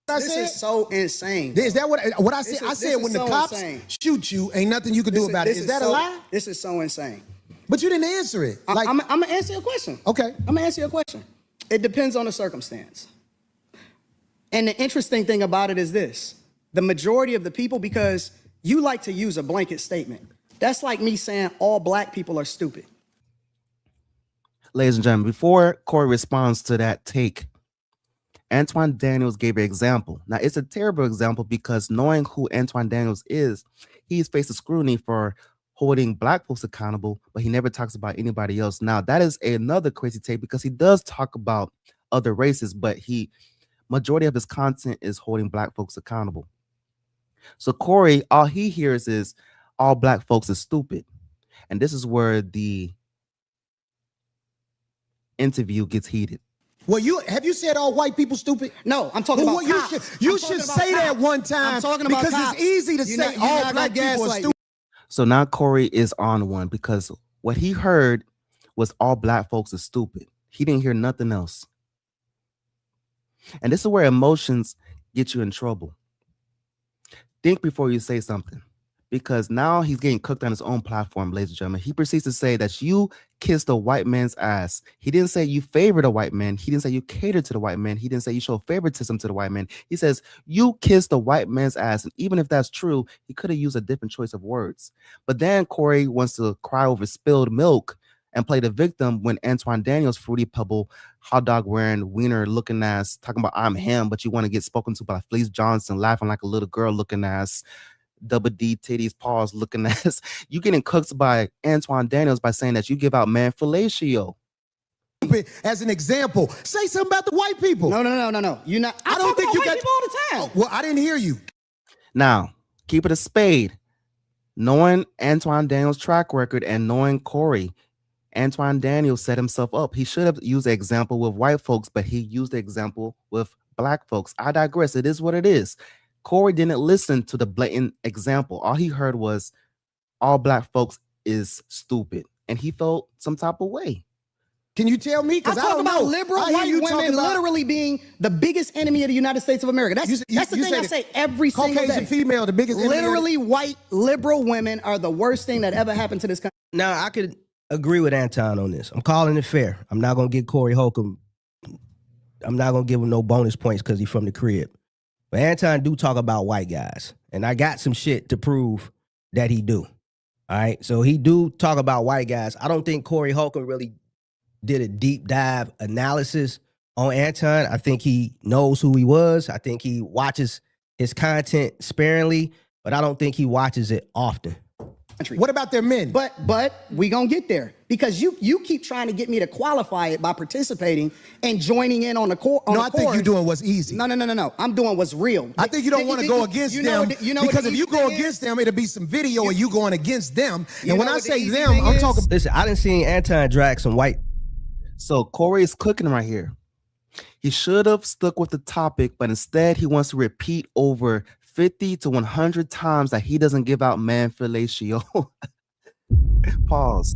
This is so insane. Is that what I said? I said when the cops shoot you, ain't nothing you can do about it. Is that a lie? This is so insane. But you didn't answer it. I'm gonna answer your question. Okay. I'm gonna answer your question. It depends on the circumstance. And the interesting thing about it is this: the majority of the people, because you like to use a blanket statement. That's like me saying all black people are stupid. Ladies and gentlemen, before Corey responds to that take, Anton Daniels gave an example. Now, it's a terrible example because knowing who Anton Daniels is, he's faced scrutiny for holding black folks accountable, but he never talks about anybody else. Now, that is another crazy take because he does talk about other races, but majority of his content is holding black folks accountable. So Corey, all he hears is all black folks is stupid. And this is where the interview gets heated. Well, have you said all white people stupid? No, I'm talking about cops. You should say that one time. I'm talking about because cops. It's easy to say all black people are stupid. So now Corey is on one because what he heard was all black folks are stupid. He didn't hear nothing else. And this is where emotions get you in trouble. Think before you say something, because now he's getting cooked on his own platform, ladies and gentlemen. He proceeds to say that you kissed a white man's ass. He didn't say you favored a white man. He didn't say you catered to the white man. He didn't say you show favoritism to the white man. He says you kissed a white man's ass. And even if that's true, he could have used a different choice of words. But then Corey wants to cry over spilled milk and play the victim when Anton Daniels, Fruity Pebble, hot dog wearing, wiener looking ass, talking about I'm him, but you want to get spoken to by Fleece Johnson, laughing like a little girl looking ass, double D titties, paws looking ass. You getting cooked by Anton Daniels by saying that you give out man fellatio. As an example, say something about the white people. No. You're not. I don't think you got people all the time. Oh, well, I didn't hear you. Now, keep it a spade. Knowing Anton Daniels' track record and knowing Corey, Anton Daniels set himself up. He should have used the example with white folks, but he used the example with black folks. I digress. It is what it is. Corey didn't listen to the blatant example. All he heard was all black folks is stupid. And he felt some type of way. Can you tell me? Because I don't know. Liberal white women literally being the biggest enemy of the United States of America. That's the thing I say every single day. Caucasian female, the biggest enemy. Literally white liberal women are the worst thing that ever happened to this country. Now, I could agree with Anton on this. I'm calling it fair. I'm not going to get Corey Holcomb. I'm not going to give him no bonus points because he's from the crib. But Anton do talk about white guys. And I got some shit to prove that he do. All right? So he do talk about white guys. I don't think Corey Holcomb really did a deep dive analysis on Anton. I think he knows who he was. I think he watches his content sparingly, but I don't think he watches it often. What about their men? But we gonna get there because you keep trying to get me to qualify it by participating and joining in on the court. No, I think you're doing what's easy. No. I'm doing what's real. I think you don't want to go against them because if you go against them, it'll be some video of you going against them. And when I say them, I'm talking. Listen, I didn't see Anton drag some white. So Corey is cooking right here. He should have stuck with the topic, but instead he wants to repeat over 50 to 100 times that he doesn't give out man fellatio. Pause.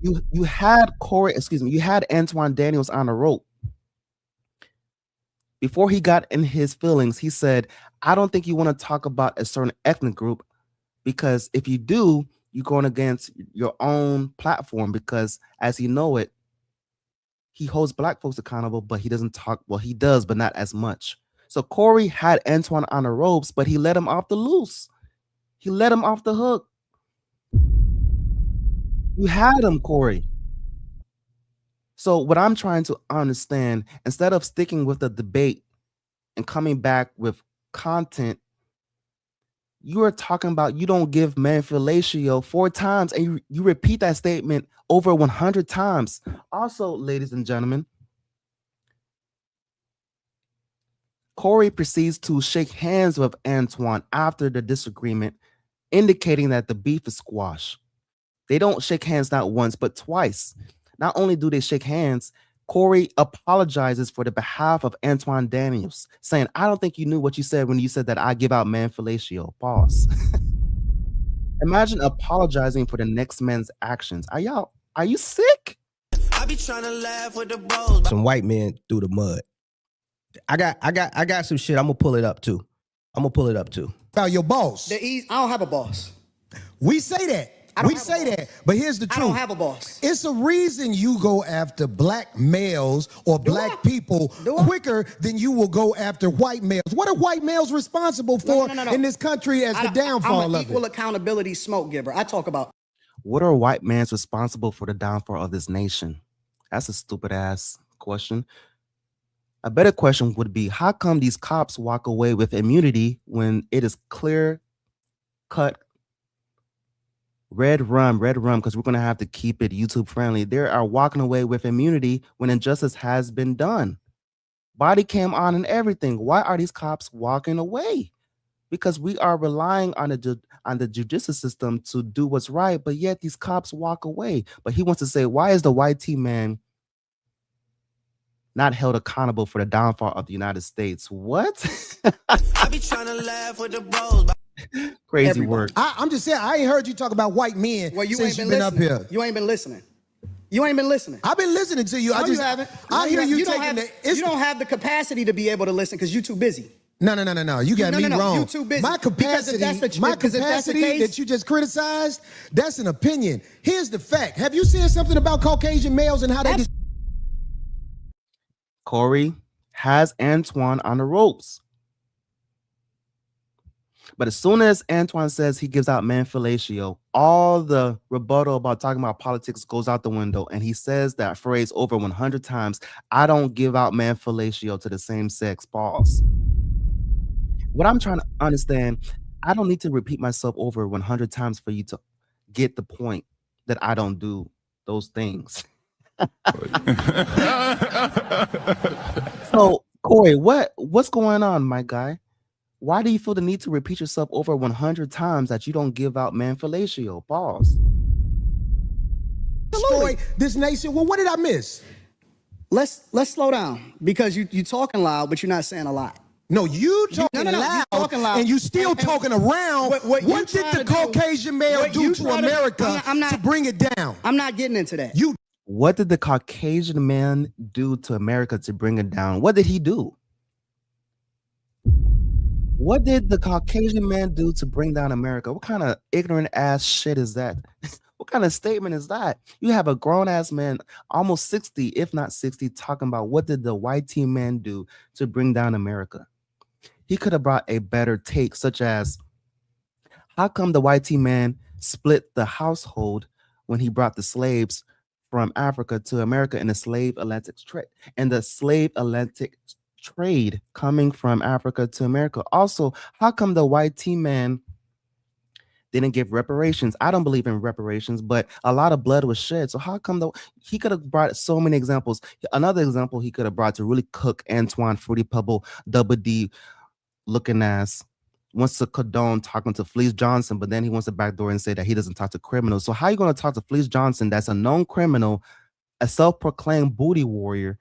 You had you had Anton Daniels on a rope. Before he got in his feelings, he said, I don't think you want to talk about a certain ethnic group because if you do, you're going against your own platform because as you know it, he holds black folks accountable, but he doesn't talk. Well, he does, but not as much. So Corey had Antoine on the ropes, but he let him off the loose. He let him off the hook. You had him, Corey. So what I'm trying to understand, instead of sticking with the debate and coming back with content, you are talking about you don't give man fellatio 4 times, and you repeat that statement over 100 times. Also, ladies and gentlemen, Corey proceeds to shake hands with Antoine after the disagreement, indicating that the beef is squashed. They don't shake hands not once, but twice. Not only do they shake hands, Corey apologizes for the behalf of Anton Daniels, saying, I don't think you knew what you said when you said that I give out man fellatio. Pause. Imagine apologizing for the next man's actions. Are you sick? I be trying to laugh with the bros. Some white men through the mud. I got some shit. I'm gonna pull it up too. About your boss. I don't have a boss. We say that. We say that, but here's the truth. I don't have a boss. It's a reason you go after black males or black people quicker than you will go after white males. What are white males responsible for in this country as the downfall I'm an of equal it? accountability smoke giver. I talk about. What are white men responsible for the downfall of this nation? That's a stupid ass question. A better question would be, how come these cops walk away with immunity when it is clear cut red rum, because we're going to have to keep it YouTube friendly. They are walking away with immunity when injustice has been done. Body cam on and everything. Why are these cops walking away? Because we are relying on the judicial system to do what's right, but yet these cops walk away. But he wants to say, why is the YT man not held accountable for the downfall of the United States? What? I be trying to laugh with the bros. Crazy work. I'm just saying, I ain't heard you talk about white men since you've been up here. You ain't been listening. You ain't been listening. I've been listening to you. No, you haven't. I hear you taking you don't have the capacity to be able to listen because you're too busy. No. You got me wrong. You're too busy. My capacity that you just criticized, that's an opinion. Here's the fact. Have you seen something about Caucasian males and how they get... Corey has Antoine on the ropes. But as soon as Antoine says he gives out man fellatio, all the rebuttal about talking about politics goes out the window. And he says that phrase over 100 times. I don't give out man fellatio to the same sex. Pause. What I'm trying to understand, I don't need to repeat myself over 100 times for you to get the point that I don't do those things. So, Corey, what's going on, my guy? Why do you feel the need to repeat yourself over 100 times that you don't give out man fellatio? Pause. Destroy this nation. Well, what did I miss? Let's slow down because you talking loud, but you're not saying a lot. No, you talking loud, and you still talking around. What did the Caucasian male do to America to bring it down? I'm not getting into that. What did the Caucasian man do to America to bring it down? What did he do? What did the Caucasian man do to bring down America? What kind of ignorant ass shit is that? What kind of statement is that? You have a grown ass man, almost 60, if not 60, talking about what did the YT man do to bring down America? He could have brought a better take, such as, how come the YT man split the household when he brought the slaves from Africa to America in the slave Atlantic trade and the slave Atlantic trade coming from Africa to America? Also, how come the YT man didn't give reparations? I don't believe in reparations, but a lot of blood was shed. So how come he could have brought so many examples? Another example he could have brought to really cook Antoine Fruity Pebble Double D looking ass wants to condone talking to Fleece Johnson, but then he wants to backdoor and say that he doesn't talk to criminals. So how are you going to talk to Fleece Johnson, that's a known criminal, a self-proclaimed booty warrior?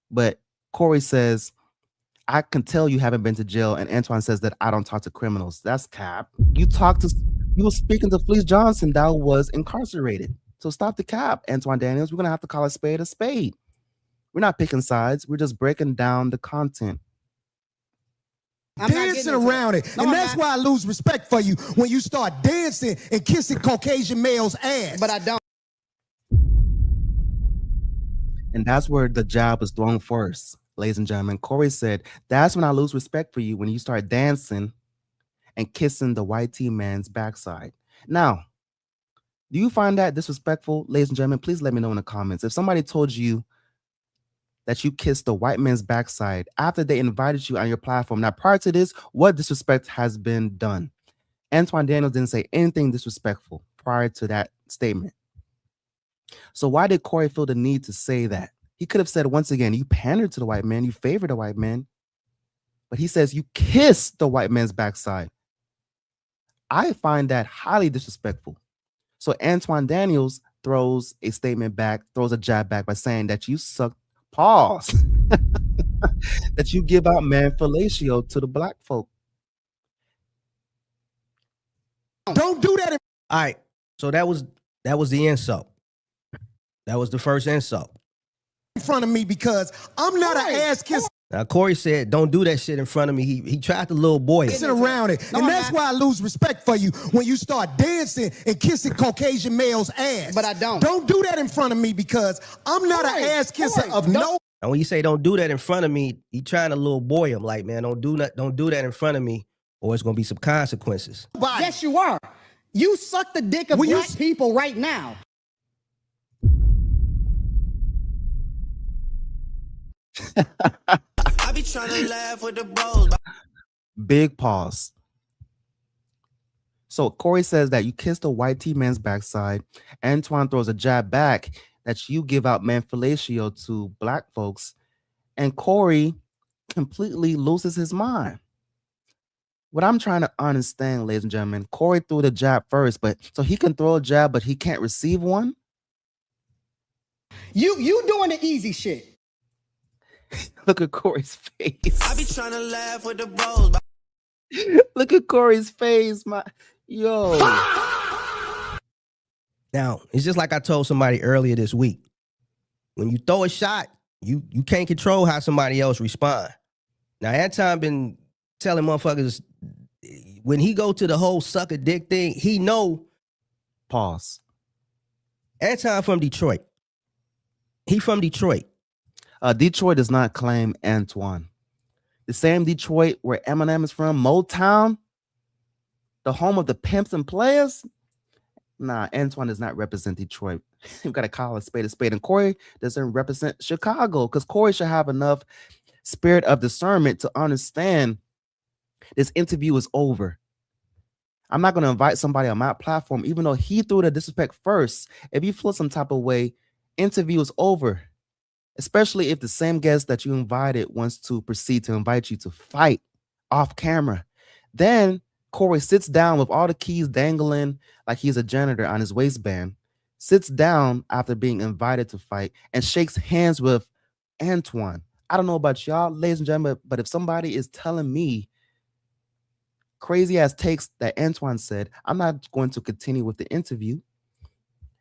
But Corey says, I can tell you haven't been to jail, and Antoine says that I don't talk to criminals. That's cap. You were speaking to Fleece Johnson that was incarcerated. So stop the cap, Anton Daniels. We're gonna have to call a spade a spade. We're not picking sides. We're just breaking down the content. Dancing around it. And that's why I lose respect for you when you start dancing and kissing Caucasian males' ass. But I don't. And that's where the jab was thrown first, ladies and gentlemen. Corey said, that's when I lose respect for you, when you start dancing and kissing the YT man's backside. Now, do you find that disrespectful, ladies and gentlemen? Please let me know in the comments. If somebody told you that you kissed the white man's backside after they invited you on your platform, now prior to this, what disrespect has been done? Anton Daniels didn't say anything disrespectful prior to that statement. So why did Corey feel the need to say that? He could have said, once again, you pandered to the white man, you favored the white man, but he says you kissed the white man's backside. I find that highly disrespectful. So Anton Daniels throws a statement back, throws a jab back by saying that you suck. Pause. That you give out man fellatio to the black folk. Don't do that. All right. So that was the insult. That was the first insult. In front of me because I'm not an ass kisser. Now Corey said, "Don't do that shit in front of me." He tried to little boy it. Around it, and that's why I lose respect for you when you start dancing and kissing Caucasian males' ass. But I don't. Don't do that in front of me because I'm not an ass kisser of no. And when you say don't do that in front of me, he trying to little boy him like, man, don't do that in front of me, or it's gonna be some consequences. Yes, you are. You suck the dick of black people right now. I be trying to laugh with the bros. Big pause. So Corey says that you kissed a white T man's backside. Antoine throws a jab back that you give out man fellatio to black folks. And Corey completely loses his mind. What I'm trying to understand, ladies and gentlemen, Corey threw the jab first, but so he can throw a jab, but he can't receive one. You doing the easy shit. Look at Corey's face. I be trying to laugh with the bros. Look at Corey's face, yo. Now, it's just like I told somebody earlier this week. When you throw a shot, you can't control how somebody else respond. Now, Anton been telling motherfuckers when he go to the whole suck a dick thing, he know. Pause. Anton from Detroit. He from Detroit. Detroit does not claim Antoine. The same Detroit where Eminem is from, Motown, the home of the pimps and players. Nah, Antoine does not represent Detroit. We've got to call a spade a spade. And Corey doesn't represent Chicago because Corey should have enough spirit of discernment to understand this interview is over. I'm not going to invite somebody on my platform, even though he threw the disrespect first. If you feel some type of way, interview is over. Especially if the same guest that you invited wants to proceed to invite you to fight off camera. Then Corey sits down with all the keys dangling like he's a janitor on his waistband, sits down after being invited to fight, and shakes hands with Antoine. I don't know about y'all, ladies and gentlemen, but if somebody is telling me crazy ass takes that Antoine said, I'm not going to continue with the interview.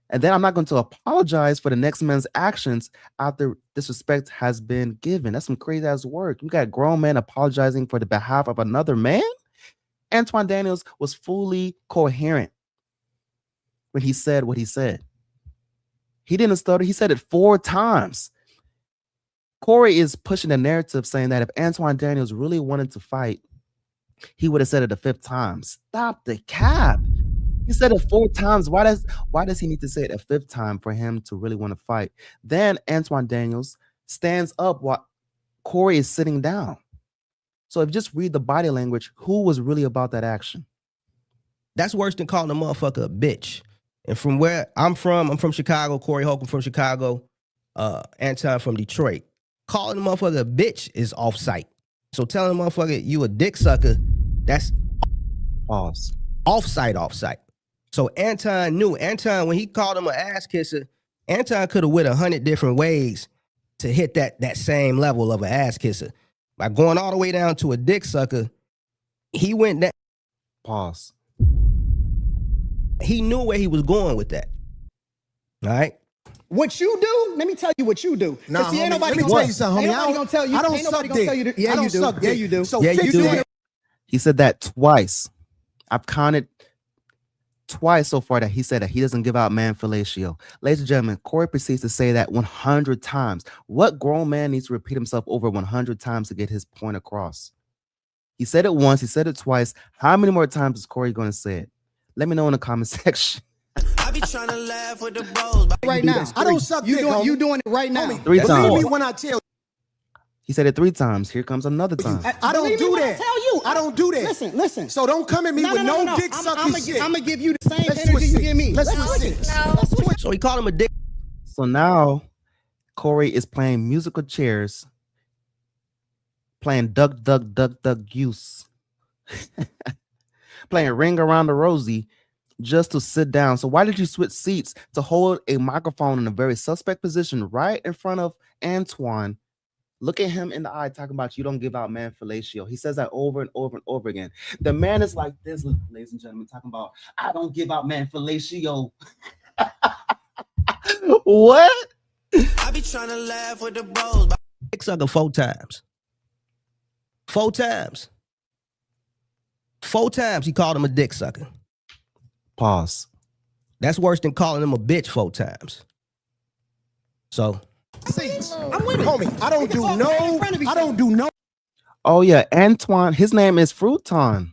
And then I'm not going to apologize for the next man's actions after disrespect has been given. That's some crazy ass work. You got grown men apologizing for the behalf of another man. Anton Daniels was fully coherent when he said what he said. He didn't stutter. He said it 4 times. Corey is pushing the narrative saying that if Anton Daniels really wanted to fight, he would have said it the 5th time. Stop the cap. He said it 4 times. Why does he need to say it a 5th time for him to really want to fight? Then Anton Daniels stands up while Corey is sitting down. So if you just read the body language, who was really about that action? That's worse than calling a motherfucker a bitch. And from where I'm from Chicago. Corey Holcomb from Chicago. Anton from Detroit. Calling a motherfucker a bitch is off-site. So telling a motherfucker you a dick sucker, that's pause. Off-site. So Anton knew. Anton, when he called him an ass kisser, Anton could have went 100 different ways to hit that same level of an ass kisser. By going all the way down to a dick sucker, he went that. Pause. He knew where he was going with that. All right? What you do, let me tell you what you do. Nah, See, ain't homie, nobody let me tell you something, homie. Ain't nobody gonna tell you. I don't Ain't nobody suck gonna tell dick. you. I Yeah, don't you do. suck Yeah, dick. you do. So Yeah, you fix do. that. He said that twice. I've counted twice so far that he said that he doesn't give out man fellatio. Ladies and gentlemen, Corey proceeds to say that 100 times. What grown man needs to repeat himself over 100 times to get his point across? He said it once. He said it twice. How many more times is Corey going to say it? Let me know in the comment section. I be trying to laugh with the bros. Right now, I don't suck dick, homie. You doing it right now. Homie, 3 believe times. me when I tell you. He said it 3 times. Here comes another time. I don't Believe me do when I that. tell you. I don't do that. Listen. So don't come at me with no dick sucking shit. I'm gonna give you the same Let's energy switch you seats. give me. Let's switch seats. So he called him a dick. So now Corey is playing musical chairs, playing duck, duck, duck, duck, goose, playing ring around the rosy just to sit down. So why did you switch seats to hold a microphone in a very suspect position right in front of Antoine? Look at him in the eye talking about you don't give out man fellatio. He says that over and over and over again. The man is like this, ladies and gentlemen, talking about I don't give out man fellatio. What? I be trying to laugh with the bros. Dick sucker 4 times. 4 times. 4 times he called him a dick sucker. Pause. That's worse than calling him a bitch 4 times. So I'm with it. Homie, I don't do no. Oh yeah, Antoine, his name is Fruiton.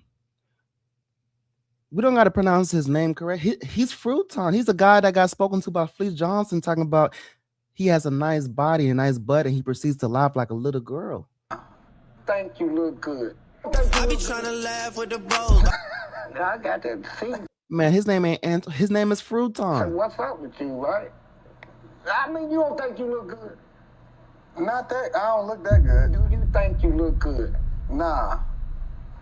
We don't got to pronounce his name correct. He's Fruiton. He's the guy that got spoken to by Fleece Johnson talking about he has a nice body, a nice butt, and he proceeds to laugh like a little girl. Think you look good. I be trying to laugh with the bros. I got that see. Man, his name ain't Anton. His name is Fruiton. What's up with you, right? I mean, you don't think you look good. Not that, I don't look that good. Do you think you look good? Nah.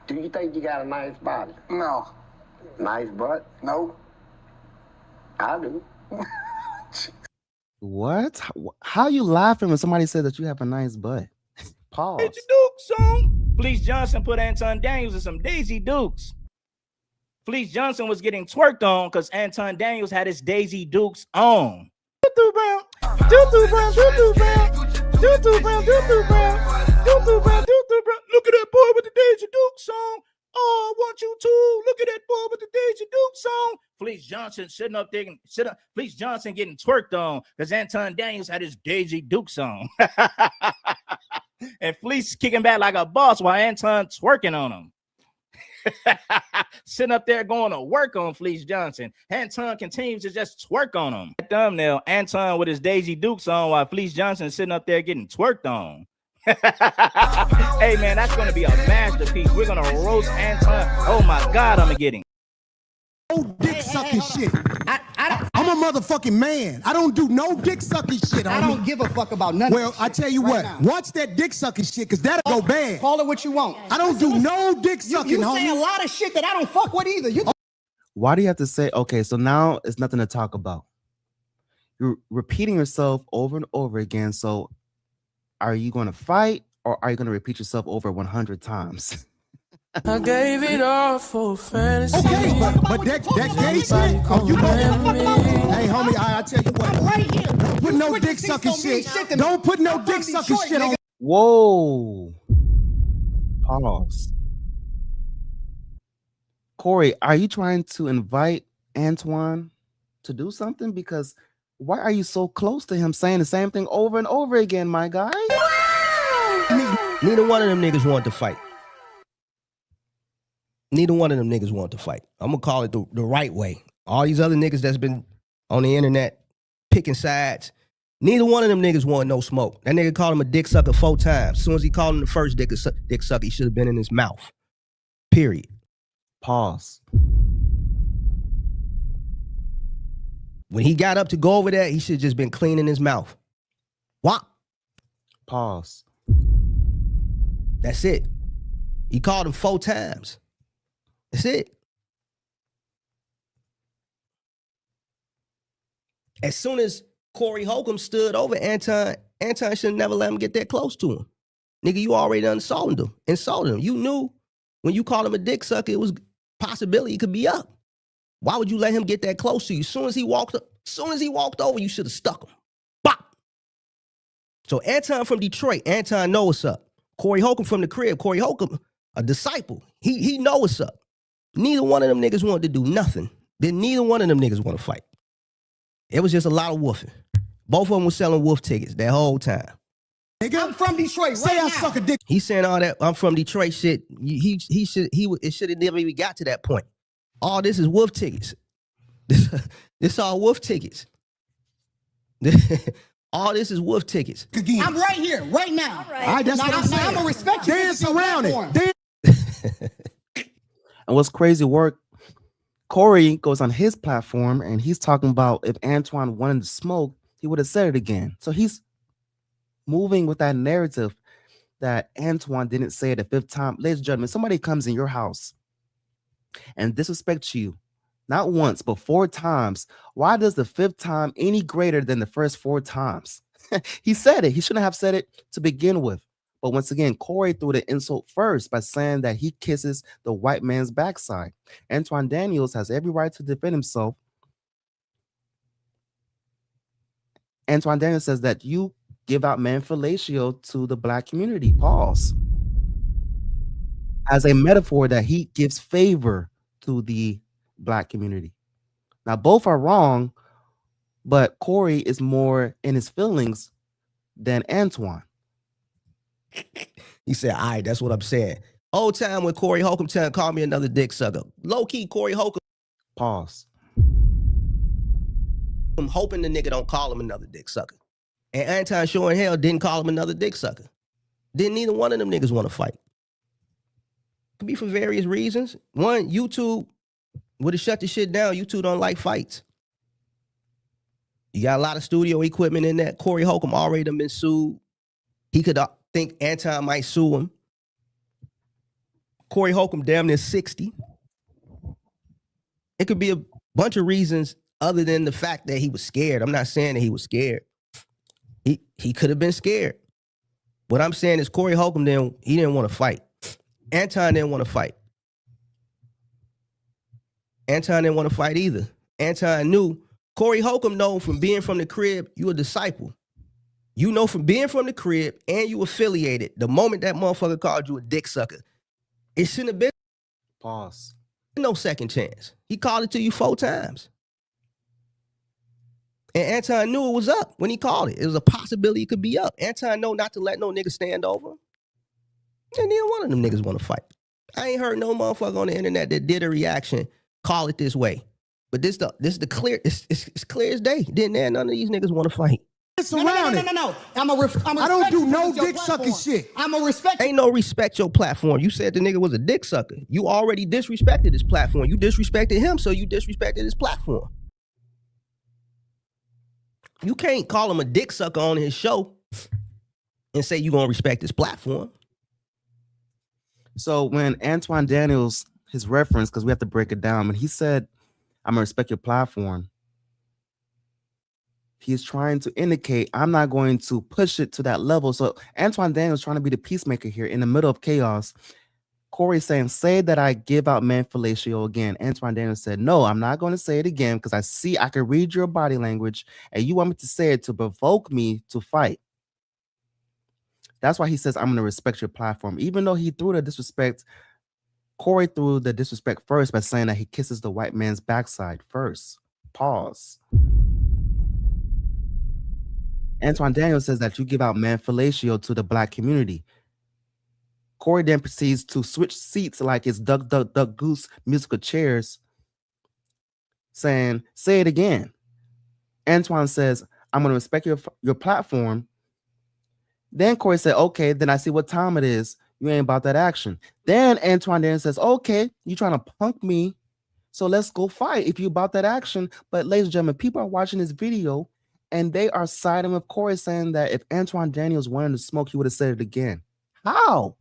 Do you think you got a nice body? No. Nice butt? No. I do. What? How you laughing when somebody said that you have a nice butt? Pause. Daisy Dukes song. Fleece Johnson put Anton Daniels in some Daisy Dukes. Fleece Johnson was getting twerked on because Anton Daniels had his Daisy Dukes on. Brown. Look at that boy with the Daisy Dukes song. Oh, I want you to look at that boy with the Daisy Dukes song. Fleece Johnson Fleece Johnson getting twerked on because Anton Daniels had his Daisy Dukes song. And Fleece kicking back like a boss while Anton twerking on him. Sitting up there going to work on Fleece Johnson. Anton continues to just twerk on him. Thumbnail, Anton with his Daisy Dukes on while Fleece Johnson is sitting up there getting twerked on. Hey man, that's gonna be a masterpiece. We're gonna roast Anton. Oh my God, I'm getting No dick sucking shit. I'm a motherfucking man. I don't do no dick sucking shit. I don't give a fuck about none Well, of that I shit tell you right what, now. watch that dick sucking shit, because that'll go bad. Call it what you want. I don't do no dick sucking, You homie. say a lot of shit that I don't fuck with either. You Why do you have to say, okay, so now it's nothing to talk about? You're repeating yourself over and over again. So are you going to fight or are you going to repeat yourself over 100 times? I gave it all for fantasy. Okay, but that gay shit, oh, you go. Hey, homie, I tell you what. right here. Don't put no dick sucking shit. Don't put no dick sucking shit on. Whoa. Pause. Corey, are you trying to invite Antoine to do something? Because why are you so close to him saying the same thing over and over again, my guy? Neither one of them niggas wanted to fight. Neither one of them niggas wanted to fight. I'm gonna call it the right way. All these other niggas that's been on the internet picking sides, neither one of them niggas want no smoke. That nigga called him a dick sucker 4 times. As soon as he called him the first dick sucker, he should have been in his mouth. Period. Pause. When he got up to go over there, he should have just been cleaning his mouth. What? Pause. That's it. He called him 4 times. That's it. As soon as Corey Holcomb stood over Anton should never let him get that close to him. Nigga, you already insulted him. You knew when you called him a dick sucker, it was possibility he could be up. Why would you let him get that close to you? As soon as he walked over, you should have stuck him. Bop. So Anton from Detroit, Anton know what's up. Corey Holcomb from the crib, Corey Holcomb, a disciple. He know what's up. Neither one of them niggas wanted to do nothing. Then neither one of them niggas want to fight. It was just a lot of woofing. Both of them were selling wolf tickets that whole time. Nigga, I'm from Detroit. say right I now. suck a dick. He's saying all that I'm from Detroit shit. It should have never even got to that point. All this is wolf tickets. This all wolf tickets. All this is wolf tickets. Again. I'm right here, right now. All right, that's what I'm saying. I'm gonna respect you. Dance around it. And what's crazy work, Corey goes on his platform and he's talking about if Antoine wanted to smoke, he would have said it again. So he's moving with that narrative that Antoine didn't say it the 5th time. Ladies and gentlemen, somebody comes in your house and disrespects you, not once, but 4 times. Why does the 5th time any greater than the first 4 times? He said it. He shouldn't have said it to begin with. But once again, Corey threw the insult first by saying that he kisses the white man's backside. Anton Daniels has every right to defend himself. Anton Daniels says that you give out man fellatio to the black community. Pause. As a metaphor that he gives favor to the black community. Now, both are wrong, but Corey is more in his feelings than Antoine. He said, all right, that's what I'm saying. Old time when Corey Holcomb called me another dick sucker. Low key, Corey Holcomb. Pause. I'm hoping the nigga don't call him another dick sucker. And Anton sure in hell didn't call him another dick sucker. Didn't either one of them niggas want to fight. Could be for various reasons. One, YouTube would have shut the shit down. YouTube don't like fights. You got a lot of studio equipment in that. Corey Holcomb already done been sued. He could think Anton might sue him. Corey Holcomb damn near 60. It could be a bunch of reasons other than the fact that he was scared. I'm not saying that he was scared. He could have been scared. What I'm saying is Corey Holcomb didn't want to fight. Anton didn't want to fight. Anton didn't want to fight either. Anton knew. Corey Holcomb know from being from the crib, you a disciple. You know from being from the crib and you affiliated, the moment that motherfucker called you a dick sucker, it shouldn't have been. Pause. No second chance. He called it to you 4 times. And Anton knew it was up when he called it. It was a possibility it could be up. Anton know not to let no nigga stand over him. And neither one of them niggas want to fight. I ain't heard no motherfucker on the internet that did a reaction, call it this way. But this the clear, it's clear as day. None of these niggas want to fight. No. I don't do no dick sucking shit. I'm a respect. Ain't no respect your platform. You said the nigga was a dick sucker. You already disrespected his platform. You disrespected him, so you disrespected his platform. You can't call him a dick sucker on his show and say you gonna respect his platform. So when Anton Daniels, his reference, because we have to break it down, when he said, I'm gonna respect your platform, he's trying to indicate I'm not going to push it to that level. So Anton Daniels trying to be the peacemaker here in the middle of chaos. Corey saying, say that I give out man fellatio again. Anton Daniels said, no, I'm not going to say it again because I can read your body language and you want me to say it to provoke me to fight. That's why he says, I'm going to respect your platform. Even though he threw the disrespect, Corey threw the disrespect first by saying that he kisses the white man's backside first. Pause. Anton Daniels says that you give out man fellatio to the black community. Corey then proceeds to switch seats like it's Duck, Duck, Duck, Goose musical chairs, saying, say it again. Antoine says, I'm going to respect your platform. Then Corey said, okay, then I see what time it is. You ain't about that action. Then Antoine then says, okay, you trying to punk me, so let's go fight if you about that action. But ladies and gentlemen, people are watching this video and they are siding with Corey, saying that if Anton Daniels wanted to smoke, he would have said it again. How?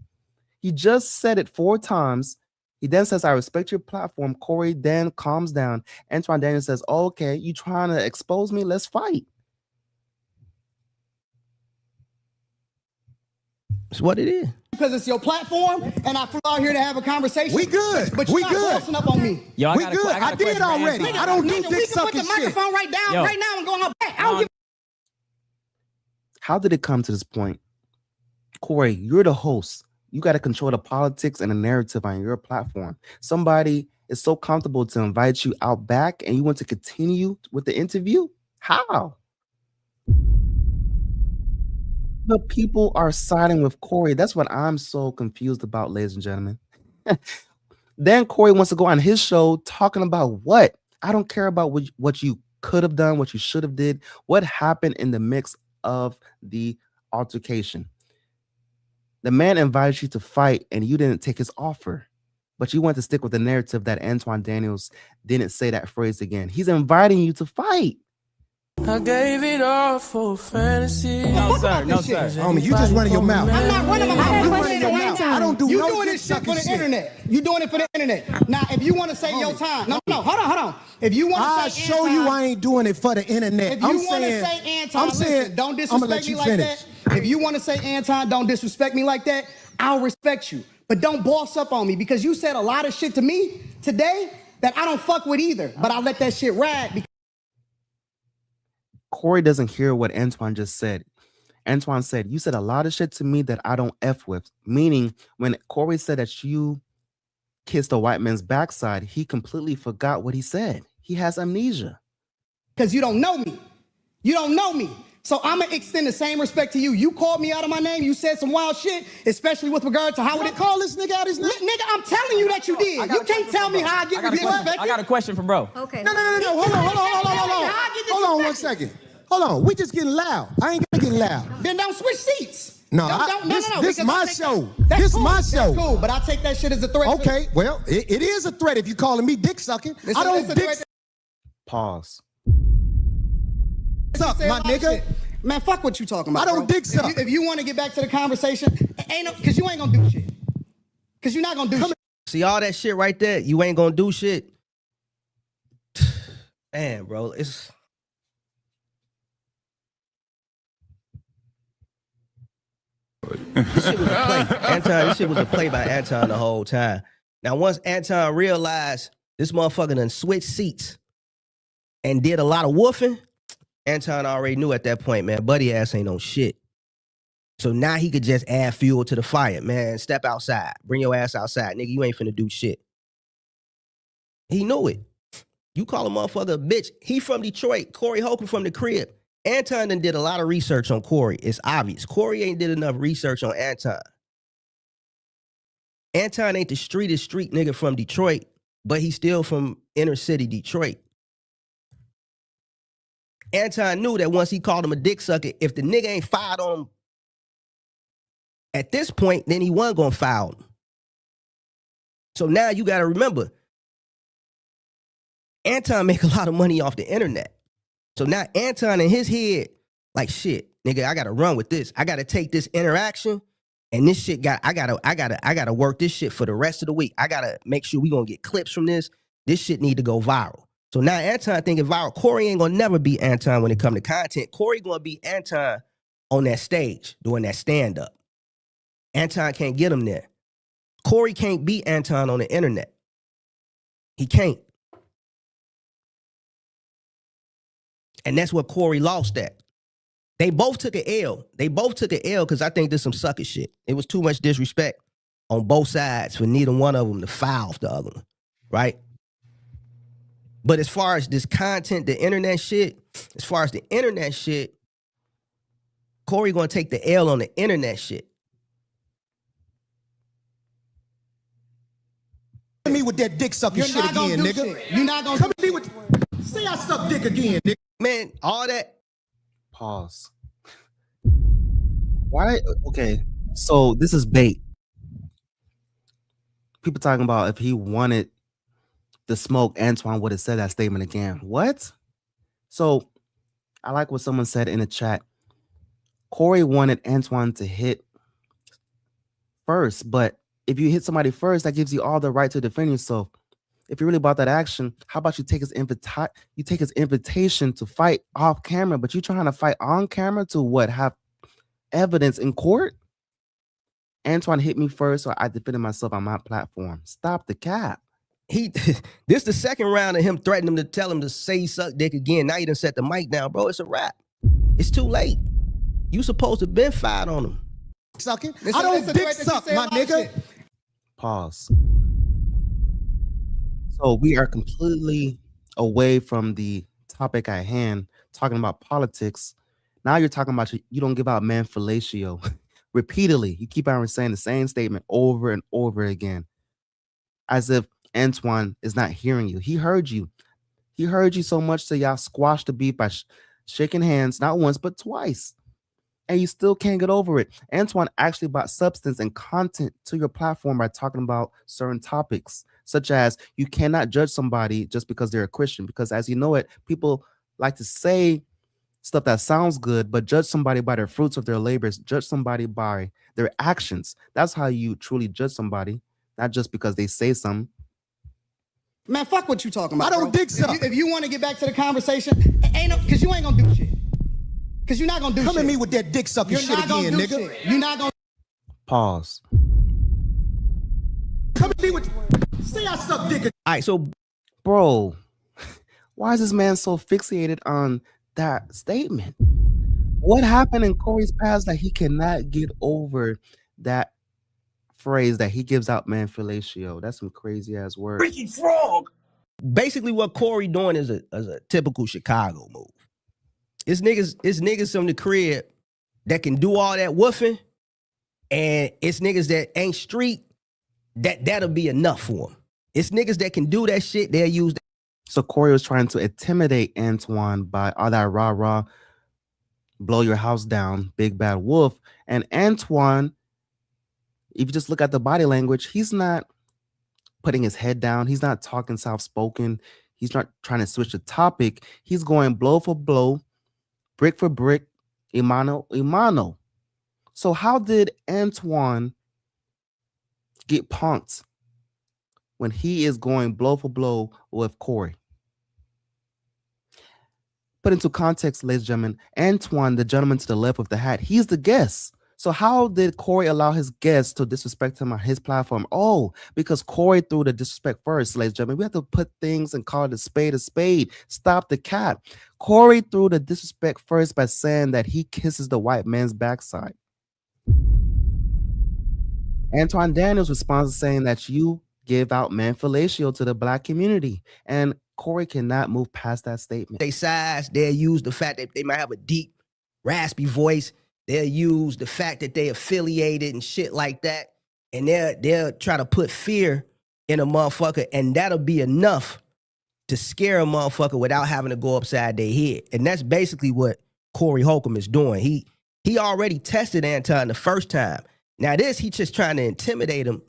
He just said it 4 times. He then says, I respect your platform. Corey then calms down. Anton Daniels says, oh, okay, you trying to expose me? Let's fight. It's what it is. Because it's your platform, and I flew out here to have a conversation. We good. But you're not bossing up on me. Yo, We good. I did already. I don't do dick We can put sucking the shit. microphone right now and go on our back. I don't give How did it come to this point? Corey, you're the host. You got to control the politics and the narrative on your platform. Somebody is so comfortable to invite you out back and you want to continue with the interview? How? The people are siding with Corey. That's what I'm so confused about, ladies and gentlemen. Then Corey wants to go on his show talking about what? I don't care about what you could have done, what you should have did, what happened in the mix of the altercation. The man invited you to fight and you didn't take his offer, but you want to stick with the narrative that Anton Daniels didn't say that phrase again. He's inviting you to fight. I gave it all for fantasy. No, sir. No, sir. Homie, you just running your mouth. I'm not running my mouth. You running your mouth. mouth. I don't do You no doing dick this shit for sucking the shit. internet. You doing it for the internet. Now, if you want to say your time, no, hold on. If you want I'll to say show you I ain't doing it for the internet. If you want to say Anton, listen, don't disrespect me like that. If you want to say Anton, don't disrespect me like that, I'll respect you. But don't boss up on me because you said a lot of shit to me today that I don't fuck with either. But I let that shit ride. Corey doesn't hear what Antoine just said. Antoine said, you said a lot of shit to me that I don't F with. Meaning, when Corey said that you kissed a white man's backside, he completely forgot what he said. He has amnesia. Because you don't know me. You don't know me. So I'm going to extend the same respect to you. You called me out of my name. You said some wild shit, especially with regard to how would it call this nigga out his name? Nigga, I'm telling you that you did. You can't tell me how I get disrespected. I got a question for bro. Okay. No. Hold on 1 second. Hold on. We just getting loud. I ain't gonna get loud. Then don't switch seats. No, this my show. This my show. That's cool, but I take that shit as a threat. Okay, well, it is a threat if you calling me dick sucking. I don't dick suck. Pause. Suck, my nigga. Man, fuck what you talking about. I don't dick suck. If you want to get back to the conversation, because you ain't gonna do shit. Because you're not gonna do shit. See all that shit right there? You ain't gonna do shit. Man, bro, it's... This shit was a play. This shit was a play by Anton the whole time. Now, once Anton realized this motherfucker done switched seats and did a lot of woofing, Anton already knew at that point, man, buddy ass ain't on shit. So now he could just add fuel to the fire. Man, step outside. Bring your ass outside. Nigga, you ain't finna do shit. He knew it. You call a motherfucker a bitch. He from Detroit. Corey Holcomb from the crib. Anton done did a lot of research on Corey. It's obvious. Corey ain't did enough research on Anton. Anton ain't the streetest street nigga from Detroit, but he's still from inner city Detroit. Anton knew that once he called him a dick sucker, if the nigga ain't fired on him at this point, then he wasn't gonna foul him. So now you gotta remember, Anton make a lot of money off the internet. So now Anton in his head, like, shit, nigga, I gotta run with this. I gotta take this interaction and this shit I gotta work this shit for the rest of the week. I gotta make sure we gonna get clips from this. This shit need to go viral. So now Anton thinking viral. Corey ain't gonna never be Anton when it come to content. Corey gonna be Anton on that stage doing that stand-up. Anton can't get him there. Corey can't beat Anton on the internet. He can't. And that's what Corey lost at. They both took an L. They both took an L because I think there's some sucker shit. It was too much disrespect on both sides for neither one of them to foul the other one, right? But as far as this content, the internet shit, Corey gonna take the L on the internet shit. Come at me with that dick sucking shit again, nigga. You're not gonna come at me with. Say I suck dick again, nigga. Man, all that. Pause. Why? Okay, so this is bait. People talking about if he wanted the smoke, Antoine would have said that statement again. What? So I like what someone said in the chat. Corey wanted Antoine to hit first, but if you hit somebody first, that gives you all the right to defend yourself. If you're really about that action, how about you take his invitation to fight off camera, but you trying to fight on camera to what? Have evidence in court? Antoine hit me first, so I defended myself on my platform. Stop the cap. This the second round of him threatening him to tell him to say he suck dick again. Now you done set the mic down, bro. It's a wrap. It's too late. You supposed to been fired on him. Sucking? I don't dick suck, my nigga. Pause. So we are completely away from the topic at hand, talking about politics. Now you're talking about you don't give out man fellatio. Repeatedly, you keep on saying the same statement over and over again, as if Antoine is not hearing you. He heard you. He heard you so much that y'all squashed the beef by shaking hands, not once, but twice. And you still can't get over it. Antoine actually brought substance and content to your platform by talking about certain topics, such as you cannot judge somebody just because they're a Christian, because as you know it, people like to say stuff that sounds good, but judge somebody by their fruits of their labors, judge somebody by their actions. That's how you truly judge somebody, not just because they say something. Man, fuck what you talking about. I don't dick suck. If you want to get back to the conversation, ain't no, because you ain't gonna do shit. Because you're not gonna do shit. Come at me with that dick sucking shit again, nigga. You're not gonna. Pause. Come at me with. Say I suck dick. All right, so bro, why is this man so fixated on that statement? What happened in Corey's past that he cannot get over that phrase that he gives out, man, fellatio? That's some crazy ass word. Freaky frog. Basically, what Corey doing is a typical Chicago move. It's niggas from the crib that can do all that woofing, and it's niggas that ain't street that'll be enough for them. It's niggas that can do that shit. They'll use that. So Corey was trying to intimidate Antoine by all that rah-rah, blow your house down, big bad wolf. And Antoine, if you just look at the body language, he's not putting his head down. He's not talking soft-spoken. He's not trying to switch the topic. He's going blow for blow, brick for brick, imano, imano. So how did Antoine get punked when he is going blow for blow with Corey? Put into context, ladies and gentlemen, Antoine, the gentleman to the left with the hat, he's the guest. So how did Corey allow his guests to disrespect him on his platform? Oh, because Corey threw the disrespect first, ladies and gentlemen. We have to put things and call it a spade a spade. Stop the cap. Corey threw the disrespect first by saying that he kisses the white man's backside. Anton Daniels responds saying that you give out man fellatio to the black community. And Corey cannot move past that statement. They size, they'll use the fact that they might have a deep, raspy voice. They'll use the fact that they affiliated and shit like that. And they'll try to put fear in a motherfucker, and that'll be enough to scare a motherfucker without having to go upside their head. And that's basically what Corey Holcomb is doing. He already tested Anton the first time. Now he just trying to intimidate him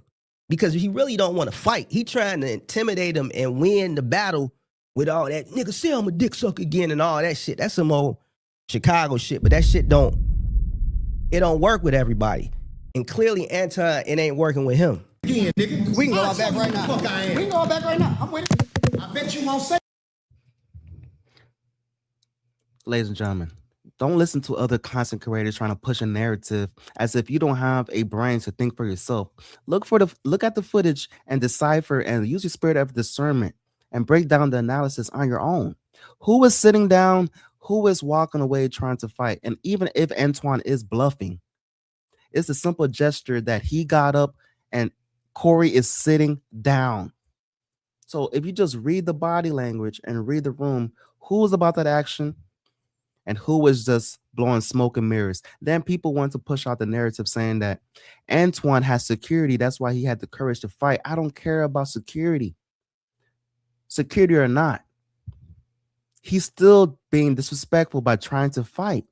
because he really don't want to fight. He trying to intimidate him and win the battle with all that, nigga, say I'm a dick sucker again and all that shit. That's some old Chicago shit, but that shit don't work with everybody. And clearly Anton, it ain't working with him. Again, nigga. We can go out back right now. Fuck I am. We can go out back right now. I'm with it. I bet you won't say. Ladies and gentlemen, don't listen to other content creators trying to push a narrative as if you don't have a brain to think for yourself. Look at the footage and decipher and use your spirit of discernment and break down the analysis on your own. Who is sitting down? Who is walking away trying to fight? And even if Antoine is bluffing, it's a simple gesture that he got up and Corey is sitting down. So if you just read the body language and read the room, who was about that action and who was just blowing smoke and mirrors? Then people want to push out the narrative saying that Antoine has security. That's why he had the courage to fight. I don't care about security. Security or not, he's still being disrespectful by trying to fight.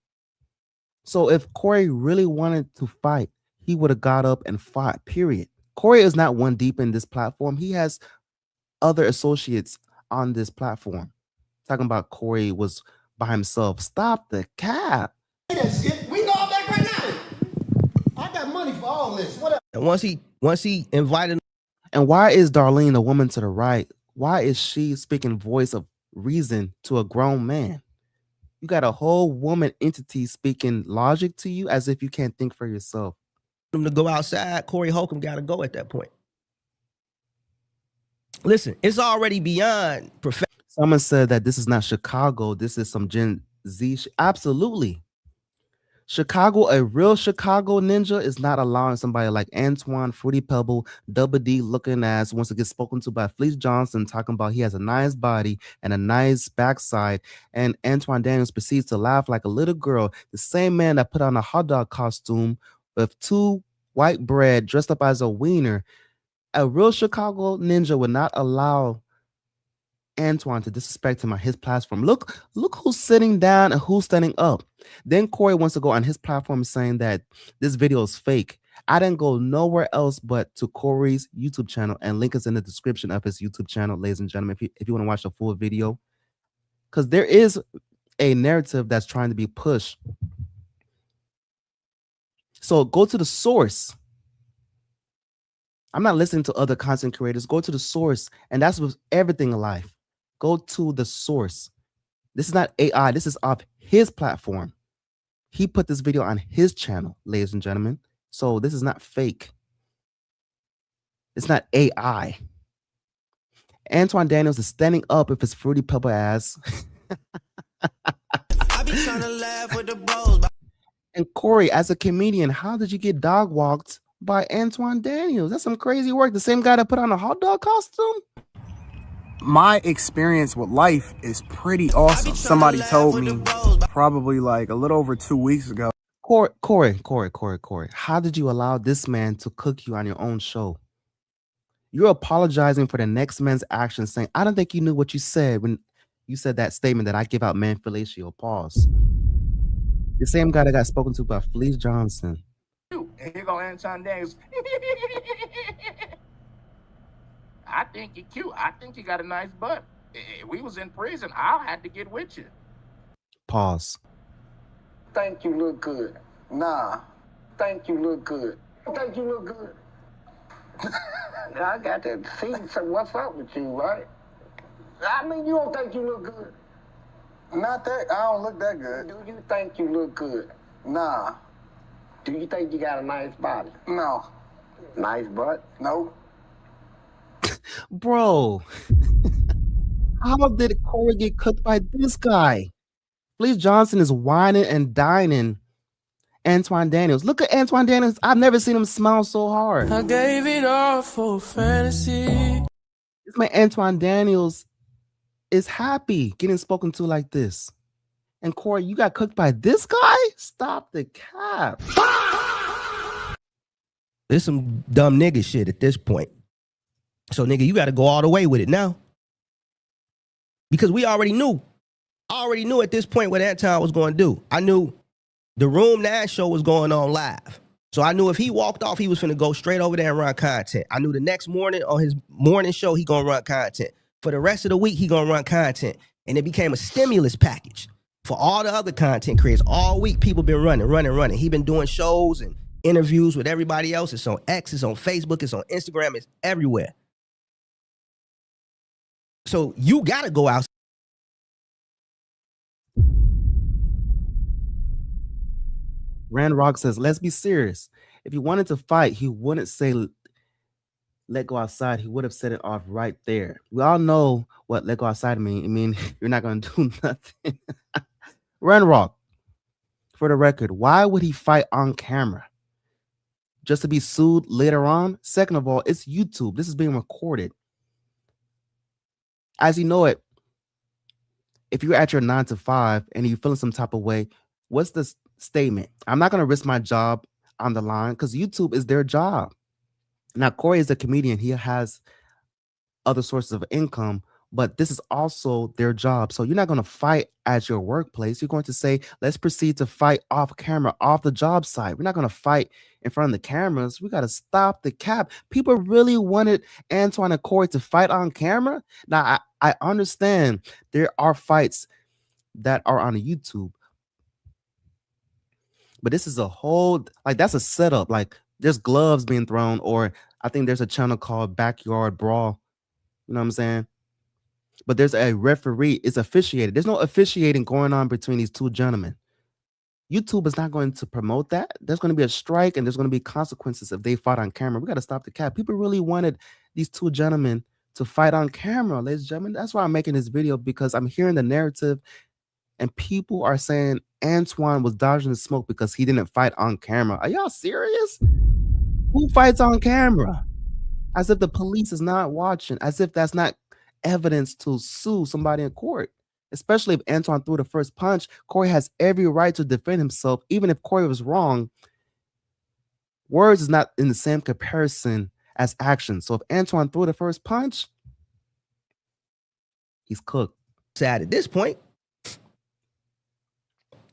So if Corey really wanted to fight, he would have got up and fought, period. Corey is not one deep in this platform. He has other associates on this platform. Talking about Corey was by himself. Stop the cap. We can go out back right now. I got money for all this. What up? And once he invited. And why is Darlene, the woman to the right, why is she speaking voice of reason to a grown man? You got a whole woman entity speaking logic to you as if you can't think for yourself. Him to go outside, Corey Holcomb got to go at that point. Listen, it's already beyond perfection. Someone said that this is not Chicago. This is some Gen Z. Absolutely. Chicago, a real Chicago ninja is not allowing somebody like Antoine, Fruity Pebble, Double D looking ass wants to get spoken to by Fleece Johnson, talking about he has a nice body and a nice backside. And Anton Daniels proceeds to laugh like a little girl. The same man that put on a hot dog costume with two white bread dressed up as a wiener. A real Chicago ninja would not allow Antoine to disrespect him on his platform. Look who's sitting down and who's standing up. Then Corey wants to go on his platform saying that this video is fake. I didn't go nowhere else but to Corey's YouTube channel, and link is in the description of his YouTube channel, ladies and gentlemen, if you want to watch the full video. Because there is a narrative that's trying to be pushed. So go to the source. I'm not listening to other content creators. Go to the source. And that's with everything in life. Go to the source. This is not AI. This is off his platform. He put this video on his channel, ladies and gentlemen. So this is not fake. It's not AI. Anton Daniels is standing up with his fruity pebble ass. I be trying to laugh with the bros. And Corey, as a comedian, how did you get dog walked by Anton Daniels? That's some crazy work. The same guy that put on a hot dog costume? My experience with life is pretty awesome. Somebody told me probably like a little over 2 weeks ago. Corey, how did you allow this man to cook you on your own show? You're apologizing for the next man's actions, saying, I don't think you knew what you said when you said that statement that I give out man fellatio. Pause. The same guy that got spoken to by Felice Johnson. Here go Anton Daniels. I think you're cute. I think you got a nice butt. If we was in prison, I'll have to get with you. Pause. Think you look good. Nah. Think you look good. Think you look good. I got to see what's up with you, right? I mean, you don't think you look good. Not that, I don't look that good. Do you think you look good? Nah. Do you think you got a nice body? No. Nice butt? No. Bro, how did Corey get cooked by this guy? Felice Johnson is whining and dining Anton Daniels. Look at Anton Daniels. I've never seen him smile so hard. I gave it all for fantasy. This man Anton Daniels is happy getting spoken to like this. And Corey, you got cooked by this guy? Stop the cap. There's some dumb nigga shit at this point. So nigga, you got to go all the way with it now. Because we already knew. I already knew at this point what Anton was going to do. I knew the Room 9 show was going on live. So I knew if he walked off, he was finna go straight over there and run content. I knew the next morning on his morning show, he gonna run content. For the rest of the week, he gonna run content. And it became a stimulus package for all the other content creators. All week, people been running. He been doing shows and interviews with everybody else. It's on X, it's on Facebook, it's on Instagram, it's everywhere. So you gotta go out. Rand Rock says, let's be serious. If he wanted to fight, he wouldn't say, let go outside. He would have said it off right there. We all know what let go outside mean. I mean, you're not going to do nothing. Rand Rock, for the record, why would he fight on camera? Just to be sued later on? Second of all, it's YouTube. This is being recorded. As you know it, if you're at your 9 to 5 and you're feeling some type of way, what's the statement? I'm not going to risk my job on the line because YouTube is their job. Now, Corey is a comedian. He has other sources of income, but this is also their job. So you're not going to fight at your workplace. You're going to say, let's proceed to fight off camera, off the job site. We're not going to fight in front of the cameras. We got to stop the cap. People really wanted Anton and Corey to fight on camera. Now, I understand there are fights that are on YouTube, but this is a whole, like, that's a setup. Like, there's gloves being thrown, or I think there's a channel called Backyard Brawl. You know what I'm saying? But there's a referee. It's officiated. There's no officiating going on between these two gentlemen. YouTube is not going to promote that. There's going to be a strike, and there's going to be consequences if they fight on camera. We got to stop the cap. People really wanted these two gentlemen to fight on camera, ladies and gentlemen. That's why I'm making this video, because I'm hearing the narrative, and people are saying Antoine was dodging the smoke because he didn't fight on camera. Are y'all serious? Who fights on camera? As if the police is not watching, as if that's not evidence to sue somebody in court. Especially if Antoine threw the first punch, Corey has every right to defend himself. Even if Corey was wrong, words is not in the same comparison as action. So if Antoine threw the first punch, he's cooked. Sad at this point.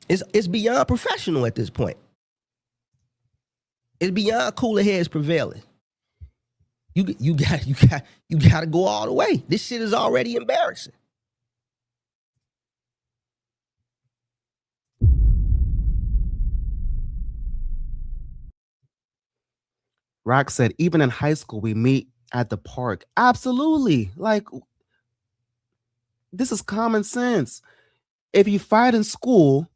It's beyond professional at this point. It's beyond cooler heads prevailing. You got to go all the way. This shit is already embarrassing. Rock said, even in high school, we meet at the park. Absolutely. Like, this is common sense. If you fight in school,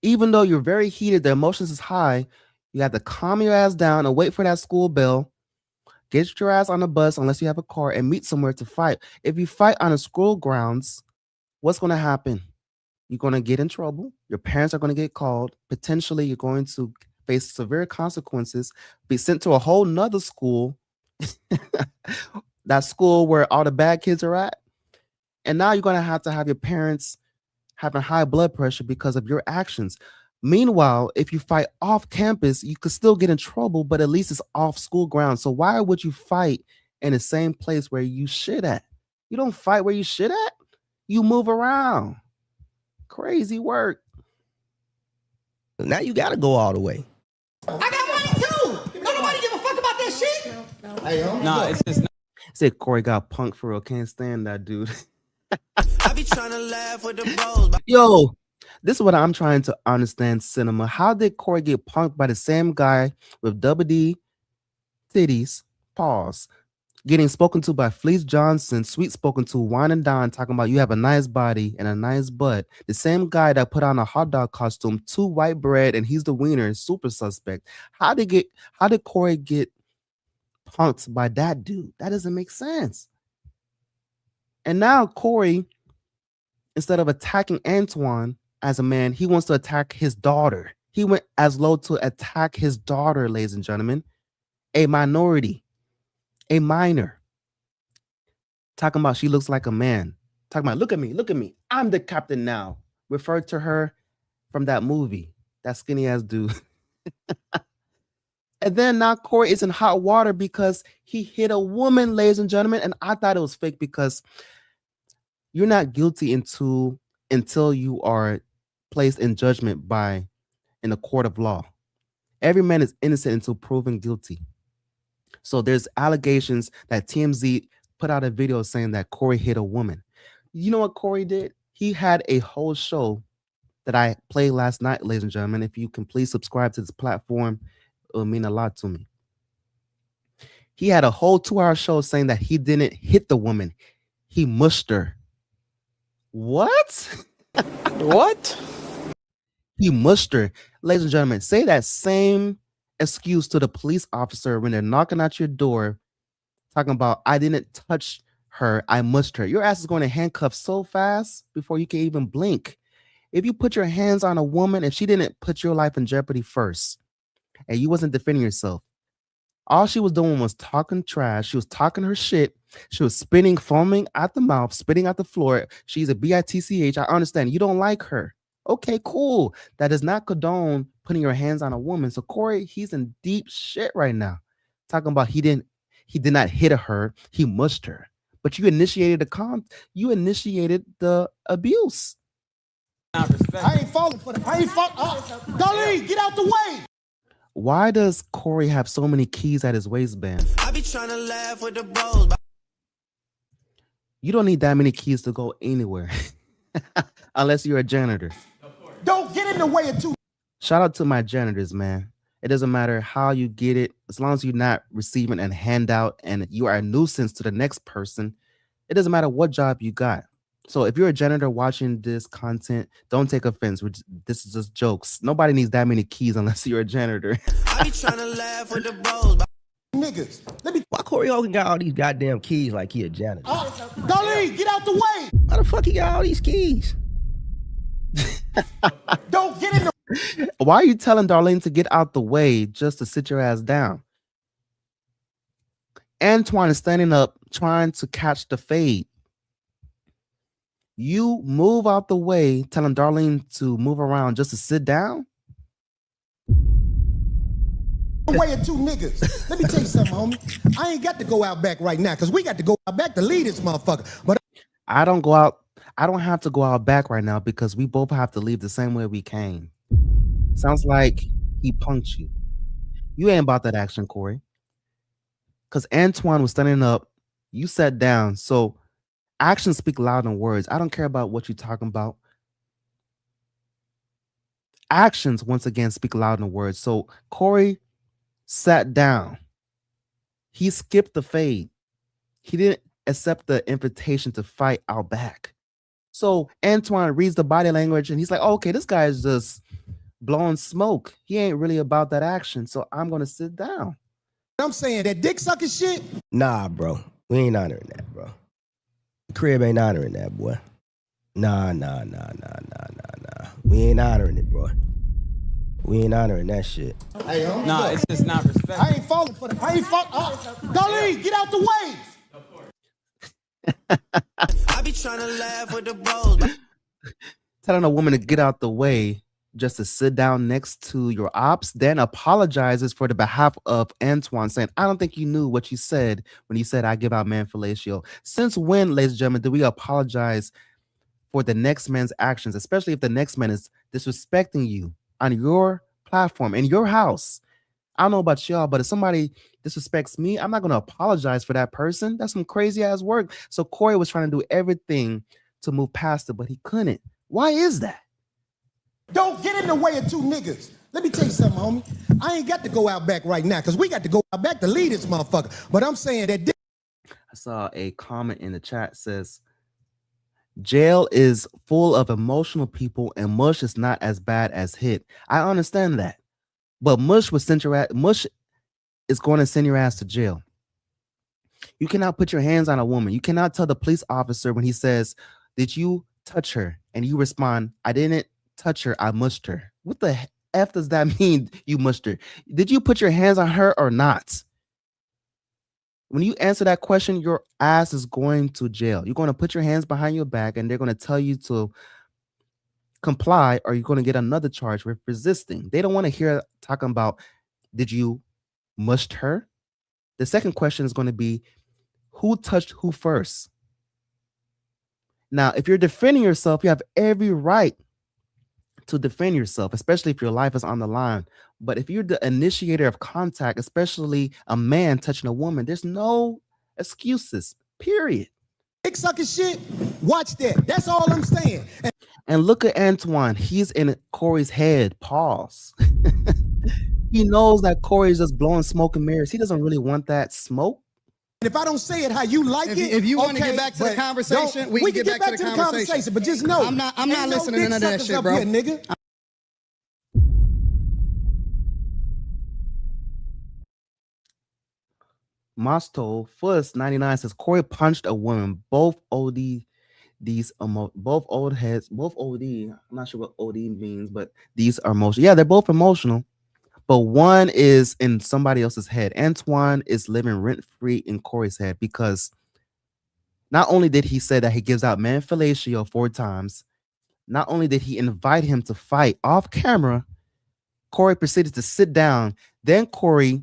even though you're very heated, the emotions is high, you have to calm your ass down and wait for that school bell. Get your ass on the bus, unless you have a car, and meet somewhere to fight. If you fight on the school grounds, what's going to happen? You're going to get in trouble. Your parents are going to get called. Potentially, you're going to face severe consequences, be sent to a whole nother school, that school where all the bad kids are at. And now you're going to have your parents having high blood pressure because of your actions. Meanwhile, if you fight off campus, you could still get in trouble, but at least it's off school grounds. So why would you fight in the same place where you shit at? You don't fight where you shit at. You move around. Crazy work. Now you got to go all the way. I got money too. Nobody give a fuck about that shit. Hey, nah, it's just not. Said Corey got punked for real. Can't stand that dude. I be trying to laugh with the bros. Yo, this is what I'm trying to understand, cinema. How did Corey get punked by the same guy with double D titties, pause, getting spoken to by Fleece Johnson, sweet spoken to Wine and Dine, talking about you have a nice body and a nice butt. The same guy that put on a hot dog costume, 2 white bread, and he's the wiener, super suspect. How did Corey get punked by that dude? That doesn't make sense. And now Corey, instead of attacking Antoine as a man, he wants to attack his daughter. He went as low to attack his daughter, ladies and gentlemen, a minority, a minor. Talking about she looks like a man. Talking about, look at me. I'm the captain now. Referred to her from that movie, that skinny ass dude. And then now Corey is in hot water because he hit a woman, ladies and gentlemen. And I thought it was fake because you're not guilty until you are placed in judgment in a court of law. Every man is innocent until proven guilty. So there's allegations that TMZ put out a video saying that Corey hit a woman. You know what Corey did? He had a whole show that I played last night, ladies and gentlemen. If you can please subscribe to this platform, it will mean a lot to me. He had a whole 2-hour show saying that he didn't hit the woman. He mushed her. What? What? He mushed her. Ladies and gentlemen, say that same excuse to the police officer when they're knocking at your door, talking about, I didn't touch her, I mushed her. Your ass is going to handcuff so fast before you can even blink. If you put your hands on a woman, if she didn't put your life in jeopardy first, and you wasn't defending yourself, all she was doing was talking trash. She was talking her shit. She was spitting, foaming at the mouth, spitting at the floor. She's a bitch. I understand. You don't like her. Okay, cool. That does not condone putting your hands on a woman. So Corey, he's in deep shit right now. Talking about he did not hit her. He mushed her. But you initiated the abuse. I ain't falling for that. I ain't falling. Darlene, get out the way. Why does Corey have so many keys at his waistband? I be trying to laugh with the bros. You don't need that many keys to go anywhere. Unless you're a janitor. Don't get in the way of two. Shout out to my janitors, man. It doesn't matter how you get it. As long as you're not receiving a handout and you are a nuisance to the next person, it doesn't matter what job you got. So if you're a janitor watching this content, don't take offense. This is just jokes. Nobody needs that many keys unless you're a janitor. I be trying to laugh with the bros. Niggas, Why Corey Holcomb got all these goddamn keys like he a janitor? Darlene, get out the way. Why the fuck he got all these keys? Don't get in the. Why are you telling Darlene to get out the way just to sit your ass down? Antoine is standing up trying to catch the fade. You move out the way, telling Darlene to move around just to sit down? Way of two niggas. Let me tell you something, homie. I ain't got to go out back right now because we got to go out back to lead this motherfucker. But I don't have to go out back right now because we both have to leave the same way we came. Sounds like he punked you. You ain't about that action, Corey. Because Antoine was standing up, you sat down. So actions speak louder than words. I don't care about what you're talking about. Actions, once again, speak louder than words. So Corey sat down. He skipped the fade. He didn't accept the invitation to fight out back. So Antoine reads the body language and he's like, okay, this guy is just blowing smoke. He ain't really about that action. So I'm going to sit down. I'm saying that dick sucking shit. Nah, bro. We ain't honoring that, bro. The crib ain't honoring that, boy. Nah. We ain't honoring it, bro. We ain't honoring that shit. Hey, nah, it's just not respect. I ain't falling for that. I ain't falling. Gully, get out the way. I be trying to laugh with the bros. Telling a woman to get out the way just to sit down next to your ops, then apologizes for the behalf of Antoine, saying, I don't think you knew what you said when you said I give out man fellatio. Since when, ladies and gentlemen, do we apologize for the next man's actions, especially if the next man is disrespecting you on your platform, in your house? I don't know about y'all, but if somebody disrespects me, I'm not going to apologize for that person. That's some crazy ass work. So Corey was trying to do everything to move past it, but he couldn't. Why is that? Don't get in the way of two niggas. Let me tell you something, homie. I ain't got to go out back right now because we got to go out back to lead this motherfucker. But I'm saying that. I saw a comment in the chat says, jail is full of emotional people and mush is not as bad as hit. I understand that. But mush is going to send your ass to jail. You cannot put your hands on a woman. You cannot tell the police officer when he says, did you touch her? And you respond, I didn't touch her, I mushed her. What the F does that mean, you mushed her? Did you put your hands on her or not? When you answer that question, your ass is going to jail. You're going to put your hands behind your back and they're going to tell you to comply or you're going to get another charge with resisting. They don't want to hear talking about, did you mushed her? The second question is going to be, who touched who first? Now, if you're defending yourself, you have every right to defend yourself, especially if your life is on the line. But if you're the initiator of contact, especially a man touching a woman, there's no excuses, period. Dick sucking shit. Watch that. That's all I'm saying. And look at Antoine. He's in Corey's head. Pause. He knows that Corey is just blowing smoke and mirrors. He doesn't really want that smoke. If I don't say it how you like it, if you want to get back to the conversation, we can get back to the conversation. But just know, I'm not listening to none of that shit, bro. Here, nigga. Mosto Fuss 99 says Corey punched a woman. Both OD, both old heads, both OD. I'm not sure what OD means, but these are emotional. Yeah, they're both emotional. But one is in somebody else's head. Antoine is living rent-free in Corey's head because not only did he say that he gives out man fellatio 4 times, not only did he invite him to fight off camera, Corey proceeded to sit down. Then Corey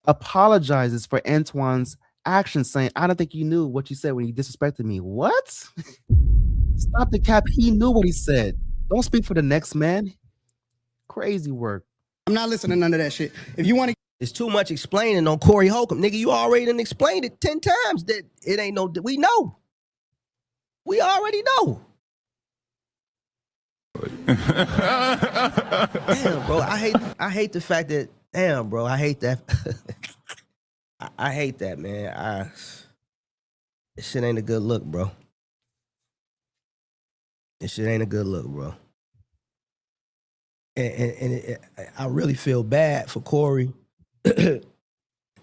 apologizes for Antoine's actions, saying, I don't think you knew what you said when you disrespected me. What? Stop the cap. He knew what he said. Don't speak for the next man. Crazy work. I'm not listening to none of that shit. If you want to, it's too much explaining on Corey Holcomb. Nigga, you already done explained it 10 times that it ain't no, we know. We already know. Damn, bro, I hate the fact that, damn, bro, I hate that. I hate that, man. This shit ain't a good look, bro. This shit ain't a good look, bro. And I really feel bad for Corey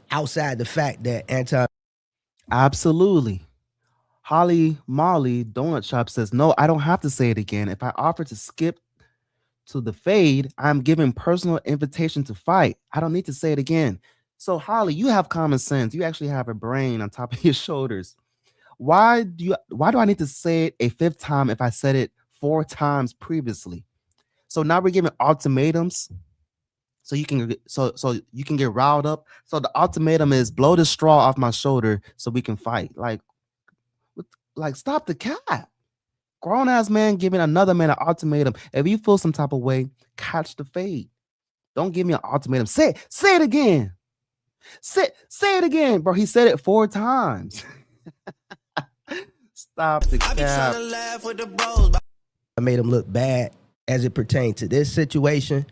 outside the fact that Anton. Absolutely. Holly Molly Donut Shop says, no, I don't have to say it again. If I offer to skip to the fade, I'm giving personal invitation to fight. I don't need to say it again. So Holly, you have common sense. You actually have a brain on top of your shoulders. Why do I need to say it a 5th time if I said it 4 times previously? So now we're giving ultimatums so you can get riled up. So the ultimatum is blow the straw off my shoulder so we can fight. Like stop the cap. Grown ass man giving another man an ultimatum. If you feel some type of way, catch the fade. Don't give me an ultimatum. Say it again. Say it again, bro. He said it 4 times. Stop the cap. I made him look bad as it pertained to this situation,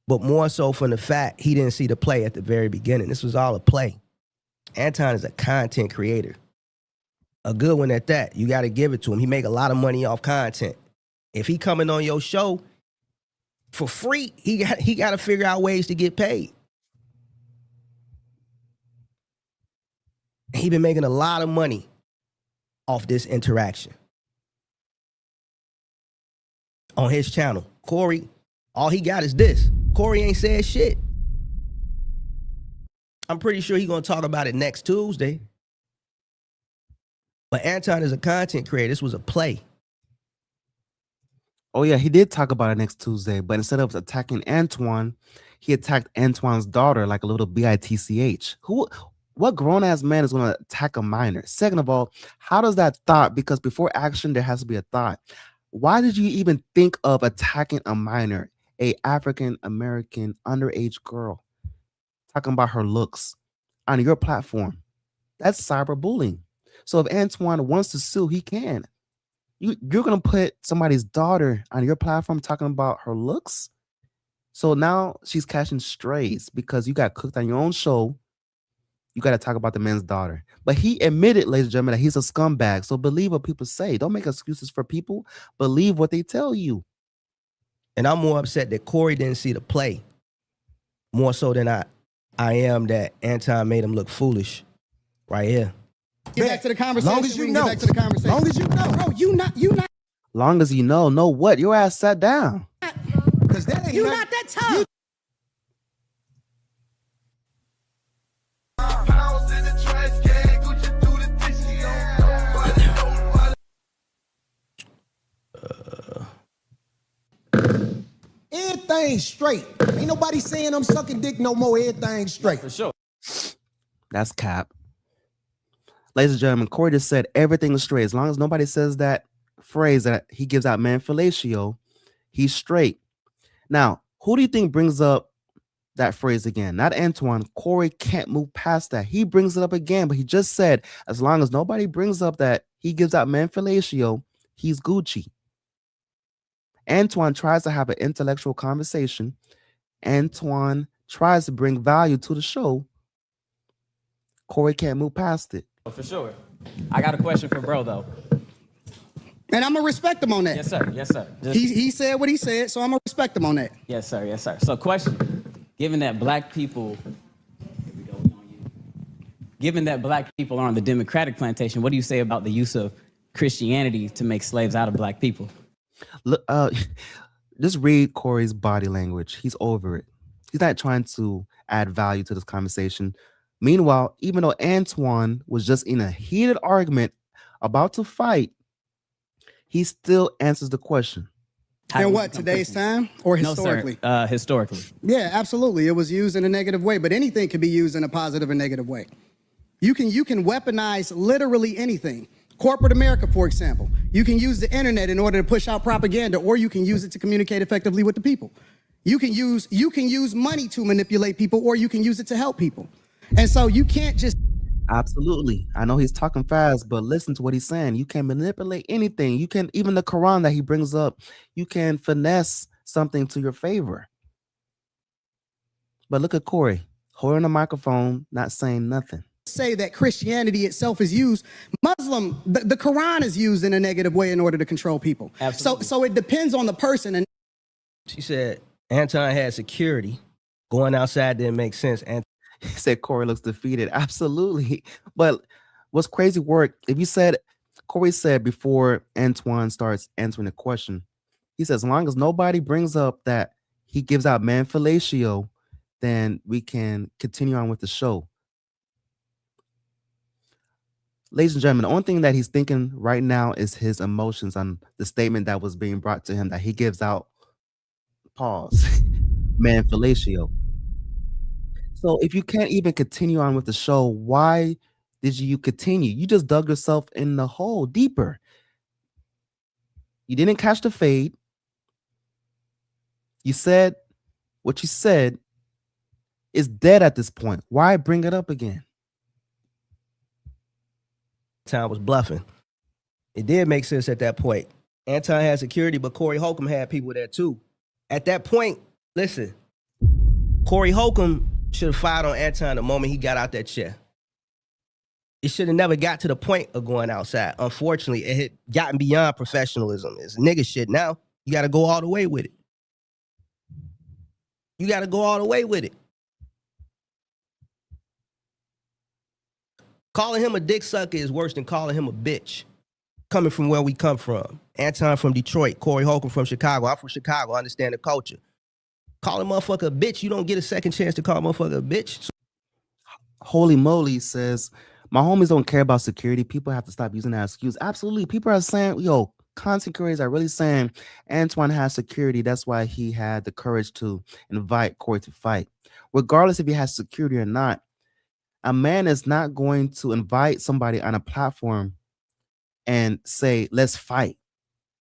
but more so from the fact he didn't see the play at the very beginning. This was all a play. Anton is a content creator. A good one at that. You got to give it to him. He make a lot of money off content. If he coming on your show for free, he got to figure out ways to get paid. He been making a lot of money off this interaction on his channel. Corey, all he got is this. Corey ain't said shit. I'm pretty sure he's going to talk about it next Tuesday. But Anton is a content creator. This was a play. Oh yeah, he did talk about it next Tuesday, but instead of attacking Antoine, he attacked Antoine's daughter like a little bitch. What grown-ass man is going to attack a minor? Second of all, how does that thought, because before action, there has to be a thought. Why did you even think of attacking a minor, a African-American underage girl, talking about her looks on your platform? That's cyberbullying. So if Antoine wants to sue, he can. You're going to put somebody's daughter on your platform talking about her looks? So now she's catching strays because you got cooked on your own show. You got to talk about the man's daughter. But he admitted, ladies and gentlemen, that he's a scumbag. So believe what people say. Don't make excuses for people. Believe what they tell you. And I'm more upset that Corey didn't see the play. More so than I am that Anton made him look foolish right here. Get back to the conversation. Long as you we can know. Get back to the conversation. Long as you know. Bro, you not. Long as you know what? Your ass sat down. Because that ain't You not that tough. Everything's straight. Ain't nobody saying I'm sucking dick no more. Everything's straight. For sure. That's cap. Ladies and gentlemen, Corey just said everything is straight. As long as nobody says that phrase that he gives out, man, fellatio, he's straight. Now, who do you think brings up that phrase again? Not Antoine. Corey can't move past that. He brings it up again, but he just said, as long as nobody brings up that he gives out man fellatio, he's Gucci. Antoine tries to have an intellectual conversation. Antoine tries to bring value to the show. Corey can't move past it. For sure. I got a question for bro, though. And I'm going to respect him on that. Yes, sir. Yes, sir. He said what he said, so I'm going to respect him on that. Yes, sir. Yes, sir. So question, given that black people are on the Democratic plantation, what do you say about the use of Christianity to make slaves out of black people? Look, just read Corey's body language. He's over it. He's not trying to add value to this conversation. Meanwhile, even though Antoine was just in a heated argument about to fight, he still answers the question. In what, today's time or historically? No, sir. Historically. Yeah, absolutely. It was used in a negative way, but anything can be used in a positive and negative way. You can weaponize literally anything. Corporate America, for example. You can use the internet in order to push out propaganda, or you can use it to communicate effectively with the people. You can use money to manipulate people, or you can use it to help people. And so you can't just... Absolutely. I know he's talking fast, but listen to what he's saying. You can manipulate anything. You can, even the Quran that he brings up, you can finesse something to your favor. But look at Corey, holding a microphone, not saying nothing. Say that Christianity itself is used. The Quran is used in a negative way in order to control people. Absolutely. So it depends on the person. And She said Anton had security. Going outside didn't make sense. And He said Corey looks defeated. Absolutely. But what's crazy work, if you said, Corey said before Antoine starts answering the question, he says, as long as nobody brings up that he gives out man fellatio, then we can continue on with the show. Ladies and gentlemen, the only thing that he's thinking right now is his emotions on the statement that was being brought to him that he gives out, pause, man fellatio. So if you can't even continue on with the show, why did you continue? You just dug yourself in the hole deeper. You didn't catch the fade. You said what you said is dead at this point. Why bring it up again? Anton was bluffing. It did make sense at that point. Anton had security, but Corey Holcomb had people there too. At that point, listen, Corey Holcomb should have fired on Anton the moment he got out that chair. it should have never got to the point of going outside. Unfortunately, it had gotten beyond professionalism. It's nigga shit now. You got to go all the way with it. You got to go all the way with it. Calling him a dick sucker is worse than calling him a bitch. Coming from where we come from. Anton from Detroit. Corey Holcomb from Chicago. I'm from Chicago. I understand the culture. Call a motherfucker a bitch. You don't get a second chance to call a motherfucker a bitch. Holy moly says, my homies don't care about security. People have to stop using that excuse. Absolutely. People are saying, yo, content creators are really saying Antoine has security. That's why he had the courage to invite Corey to fight. Regardless if he has security or not, a man is not going to invite somebody on a platform and say, let's fight.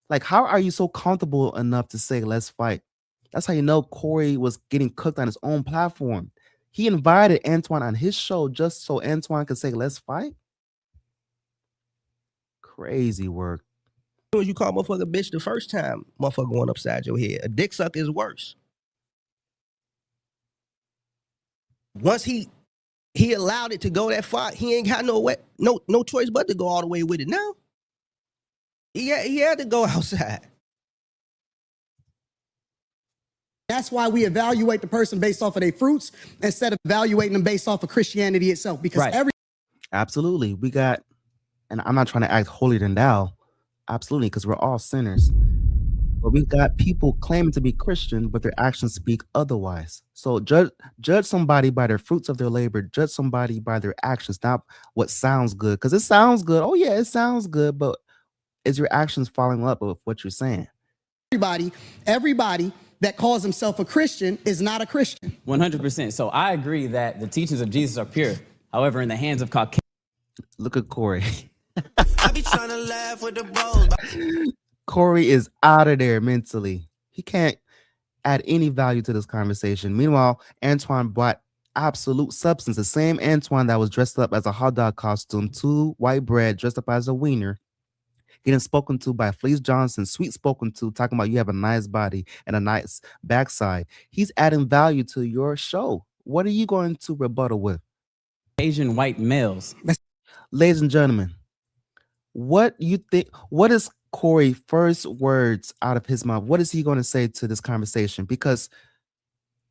Like, how are you so comfortable enough to say, let's fight? That's how you know Corey was getting cooked on his own platform. He invited Antoine on his show just so Antoine could say, let's fight. Crazy work. As you call motherfucker bitch the first time, motherfucker going upside your head. A dick sucker is worse. Once he allowed it to go that far, he ain't got no choice but to go all the way with it now. He had to go outside. That's why we evaluate the person based off of their fruits instead of evaluating them based off of Christianity itself. Because Absolutely. We got, and I'm not trying to act holier than thou. Absolutely, because we're all sinners. But we've got people claiming to be Christian, but their actions speak otherwise. So judge somebody by their fruits of their labor. Judge somebody by their actions, not what sounds good. Because it sounds good. Oh, yeah, it sounds good. But is your actions following up with what you're saying? Everybody that calls himself a Christian is not a Christian. 100%. So I agree that the teachings of Jesus are pure. However, in the hands of Caucasian. Look at Corey. I be trying to laugh with the bros. Corey is out of there mentally. He can't add any value to this conversation. Meanwhile, Antoine brought absolute substance. The same Antoine that was dressed up as a hot dog costume, to white bread, dressed up as a wiener, getting spoken to by Fleece Johnson, sweet spoken to, talking about you have a nice body and a nice backside. He's adding value to your show. What are you going to rebuttal with? Asian white males. Ladies and gentlemen, what you think? What is Corey first words out of his mouth? What is he going to say to this conversation? Because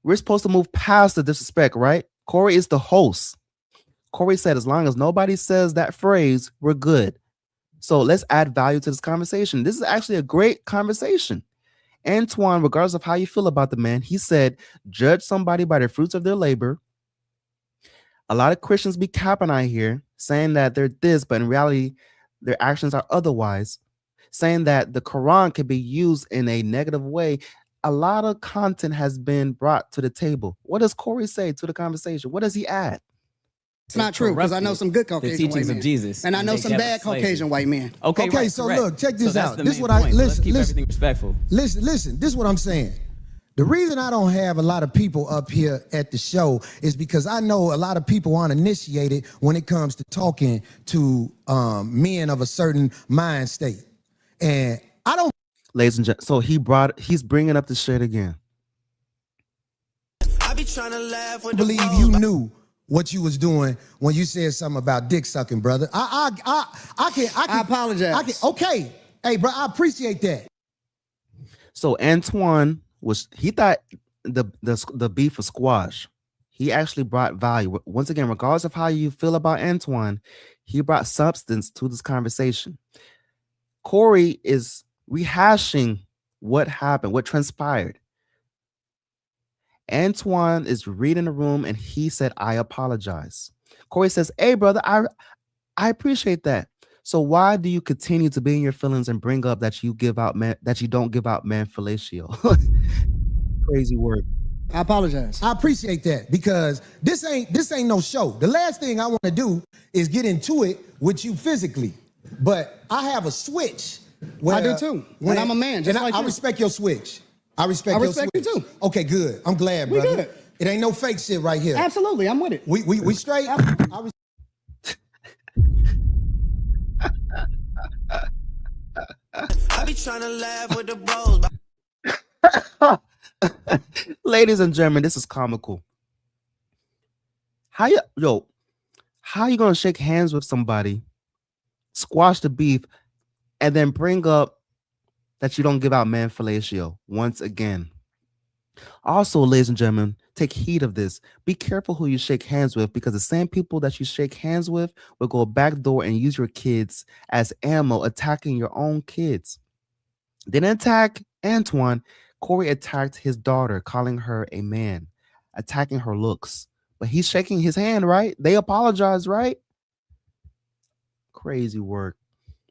we're supposed to move past the disrespect, right? Corey is the host. Corey said, as long as nobody says that phrase, we're good. So let's add value to this conversation. This is actually a great conversation. Antoine, regardless of how you feel about the man, he said, judge somebody by the fruits of their labor. A lot of Christians be capping out here, saying that they're this, but in reality, their actions are otherwise, saying that the Quran can be used in a negative way. A lot of content has been brought to the table. What does Corey say to the conversation? What does he add? It's not true, because I know some good Caucasian white men. Of Jesus, and I know some bad Caucasian white men. Okay, right, so correct. look, check this So out. that's the This is main what I point. listen. Let's keep Listen, everything respectful. listen. This is what I'm saying. The reason I don't have a lot of people up here at the show is because I know a lot of people aren't initiated when it comes to talking to men of a certain mind state, and I don't. Ladies and gentlemen, so he's bringing up the shit again. I be trying to laugh with believe you knew what you was doing when you said something about dick sucking, brother. I can. I apologize. Okay, hey, bro, I appreciate that. So Antoine he thought the beef was squash. He actually brought value. Once again, regardless of how you feel about Antoine, he brought substance to this conversation. Corey is rehashing what happened, what transpired. Antoine is reading the room and he said, I apologize. Corey says, hey, brother, I appreciate that. So why do you continue to be in your feelings and bring up that you don't give out man fellatio? Crazy word. I apologize. I appreciate that, because this ain't no show. The last thing I want to do is get into it with you physically. But I have a switch. I do too. When I'm a man, just like I you. respect your switch. I respect you too. Okay, good. I'm glad, We brother. good. It ain't no fake shit right here. Absolutely, I'm with it. We straight. I be trying to laugh with the bros. Ladies and gentlemen, this is comical. How How are you gonna shake hands with somebody, squash the beef, and then bring up that you don't give out man fellatio once again? Also, ladies and gentlemen, take heed of this. Be careful who you shake hands with, because the same people that you shake hands with will go back door and use your kids as ammo, attacking your own kids. Didn't attack Antoine. Corey attacked his daughter, calling her a man, attacking her looks. But he's shaking his hand, right? They apologize, right? Crazy work.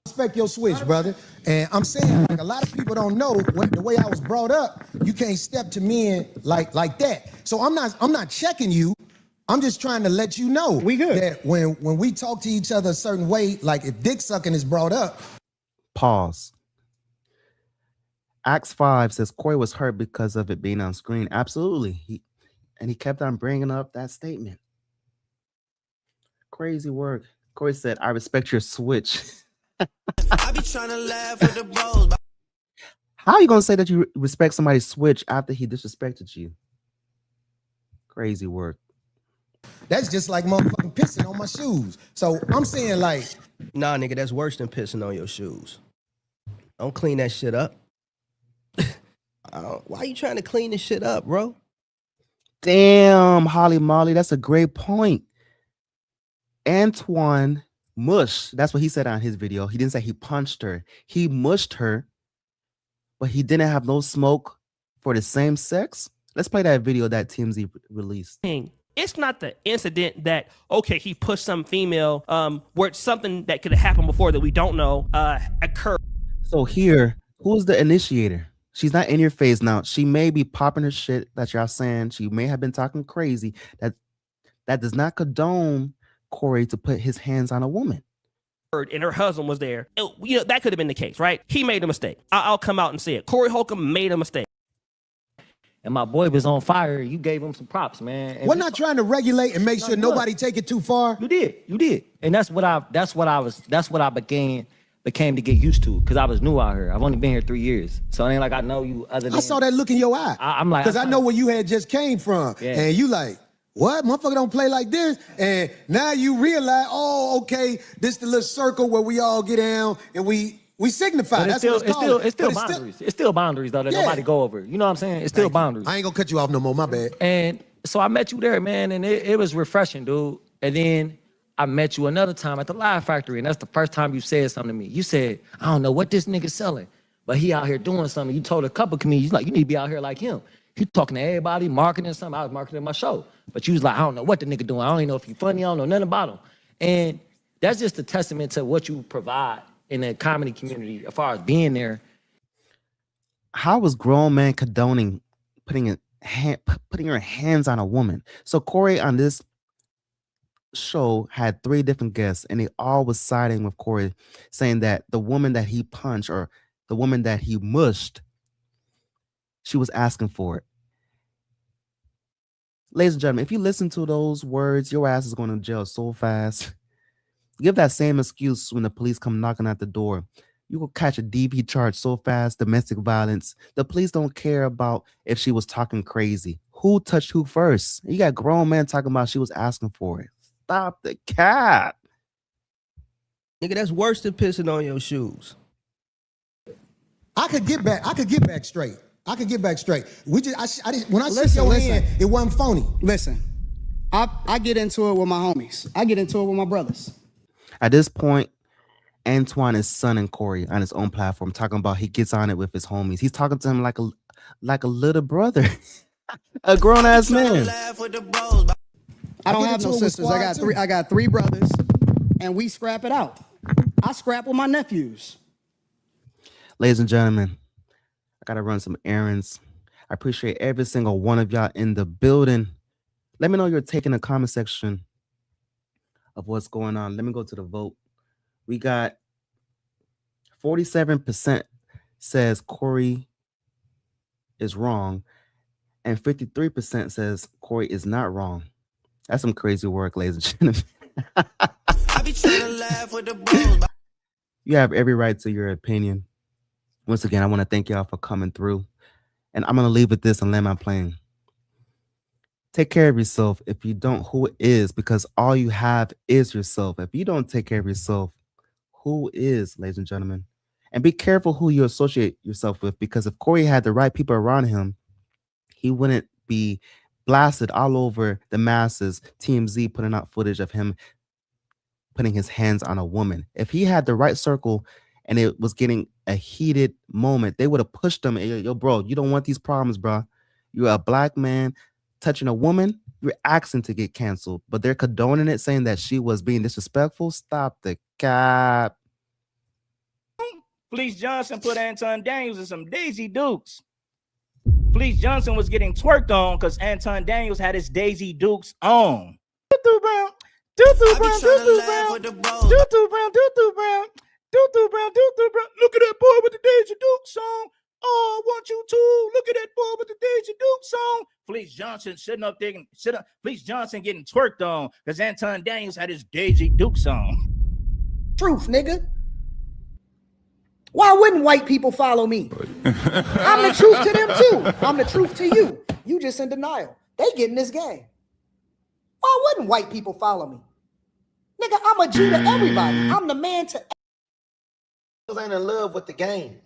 Respect your switch, brother. And I'm saying, like, a lot of people don't know the way I was brought up. You can't step to men like that. So I'm not checking you. I'm just trying to let you know that when we talk to each other a certain way, like if dick sucking is brought up. Pause. Acts 5 says Corey was hurt because of it being on screen. Absolutely. He kept on bringing up that statement. Crazy work. Corey said, I respect your switch. I be trying to laugh with the bros. How are you going to say that you respect somebody's switch after he disrespected you? Crazy work. That's just like motherfucking pissing on my shoes. So I'm saying, like, nah, nigga, that's worse than pissing on your shoes. Don't clean that shit up. Why are you trying to clean this shit up, bro? Damn, Holly Molly, that's a great point. Antoine mush. That's what he said on his video. He didn't say he punched her. He mushed her, but he didn't have no smoke for the same sex. Let's play that video that TMZ released. It's not the incident that, okay, he pushed some female, where it's something that could have happened before that we don't know occurred. So here, who's the initiator? She's not in your face now. She may be popping her shit that y'all saying. She may have been talking crazy. That does not condone Corey to put his hands on a woman. And her husband was there. That could have been the case, right? He made a mistake. I'll come out and say it. Corey Holcomb made a mistake. And my boy was on fire. You gave him some props, man. And we're not trying to regulate and make sure nobody take it too far. You did. And that's what I became to get used to, because I was new out here. I've only been here 3 years. So it ain't like I know you other than... I saw that look in your eye. I'm like... Because I know where you had just came from. Yeah. And you like, what? Motherfucker don't play like this? And now you realize, oh, okay, this the little circle where we all get down and we signify. That's what it's called. It's still boundaries. It's still boundaries, though, that nobody go over. You know what I'm saying? It's still boundaries. I ain't gonna cut you off no more, my bad. And so I met you there, man, and it was refreshing, dude. And then I met you another time at the Live Factory, and that's the first time you said something to me. You said, I don't know what this nigga's selling, but he out here doing something. You told a couple of comedians, like, you need to be out here like him. He talking to everybody, marketing something. I was marketing my show. But you was like, I don't know what the nigga doing. I don't even know if he funny. I don't know nothing about him. And that's just a testament to what you provide in the comedy community as far as being there. How was grown man condoning putting your hands on a woman? So Corey on this show had 3 different guests, and they all was siding with Corey, saying that the woman that he punched or the woman that he mushed, she was asking for it. Ladies and gentlemen, if you listen to those words, your ass is going to jail so fast. Give that same excuse when the police come knocking at the door. You will catch a DV charge so fast, domestic violence. The police don't care about if she was talking crazy. Who touched who first? You got grown men talking about she was asking for it. Stop the cap. Nigga, that's worse than pissing on your shoes. I could get back straight. When I shook your hand, it wasn't phony. Listen, I get into it with my homies. I get into it with my brothers. At this point, Antoine is sunning Corey on his own platform, talking about he gets on it with his homies. He's talking to him like a little brother, a grown ass man. I don't have no sisters. I got three brothers, and we scrap it out. I scrap with my nephews. Ladies and gentlemen, I gotta run some errands. I appreciate every single one of y'all in the building. Let me know your take in the comment section of what's going on. Let me go to the vote. We got 47% says Corey is wrong, and 53% says Corey is not wrong. That's some crazy work, ladies and gentlemen. You have every right to your opinion. Once again, I want to thank y'all for coming through. And I'm going to leave with this and land my plane. Take care of yourself. If you don't, who is? Because all you have is yourself. If you don't take care of yourself, who is, ladies and gentlemen? And be careful who you associate yourself with, because if Corey had the right people around him, he wouldn't be blasted all over the masses. TMZ putting out footage of him putting his hands on a woman. If he had the right circle and it was getting a heated moment, they would have pushed him. Yo, bro, you don't want these problems, bro. You're a black man touching a woman. You're asking to get canceled, but they're condoning it, saying that she was being disrespectful. Stop the cap. Fleece Johnson put Anton Daniels in some Daisy Dukes. Fleece Johnson was getting twerked on because Anton Daniels had his Daisy Dukes on. Doo-doo brown, doo-doo brown, doo-doo brown, doo-doo brown, doo-doo brown, doo-doo brown, doo-doo brown. Look at that boy with the Daisy Dukes on. Oh, I want you to look at that boy with the Daisy Dukes on. Fleece Johnson sitting up there, Fleece Johnson getting twerked on because Anton Daniels had his Daisy Dukes on. Truth, nigga. Why wouldn't white people follow me? I'm the truth to them too. I'm the truth to you. You just in denial. They get in this game. Why wouldn't white people follow me? Nigga, I'm a G to everybody. I'm the man to. Ain't in love with the game.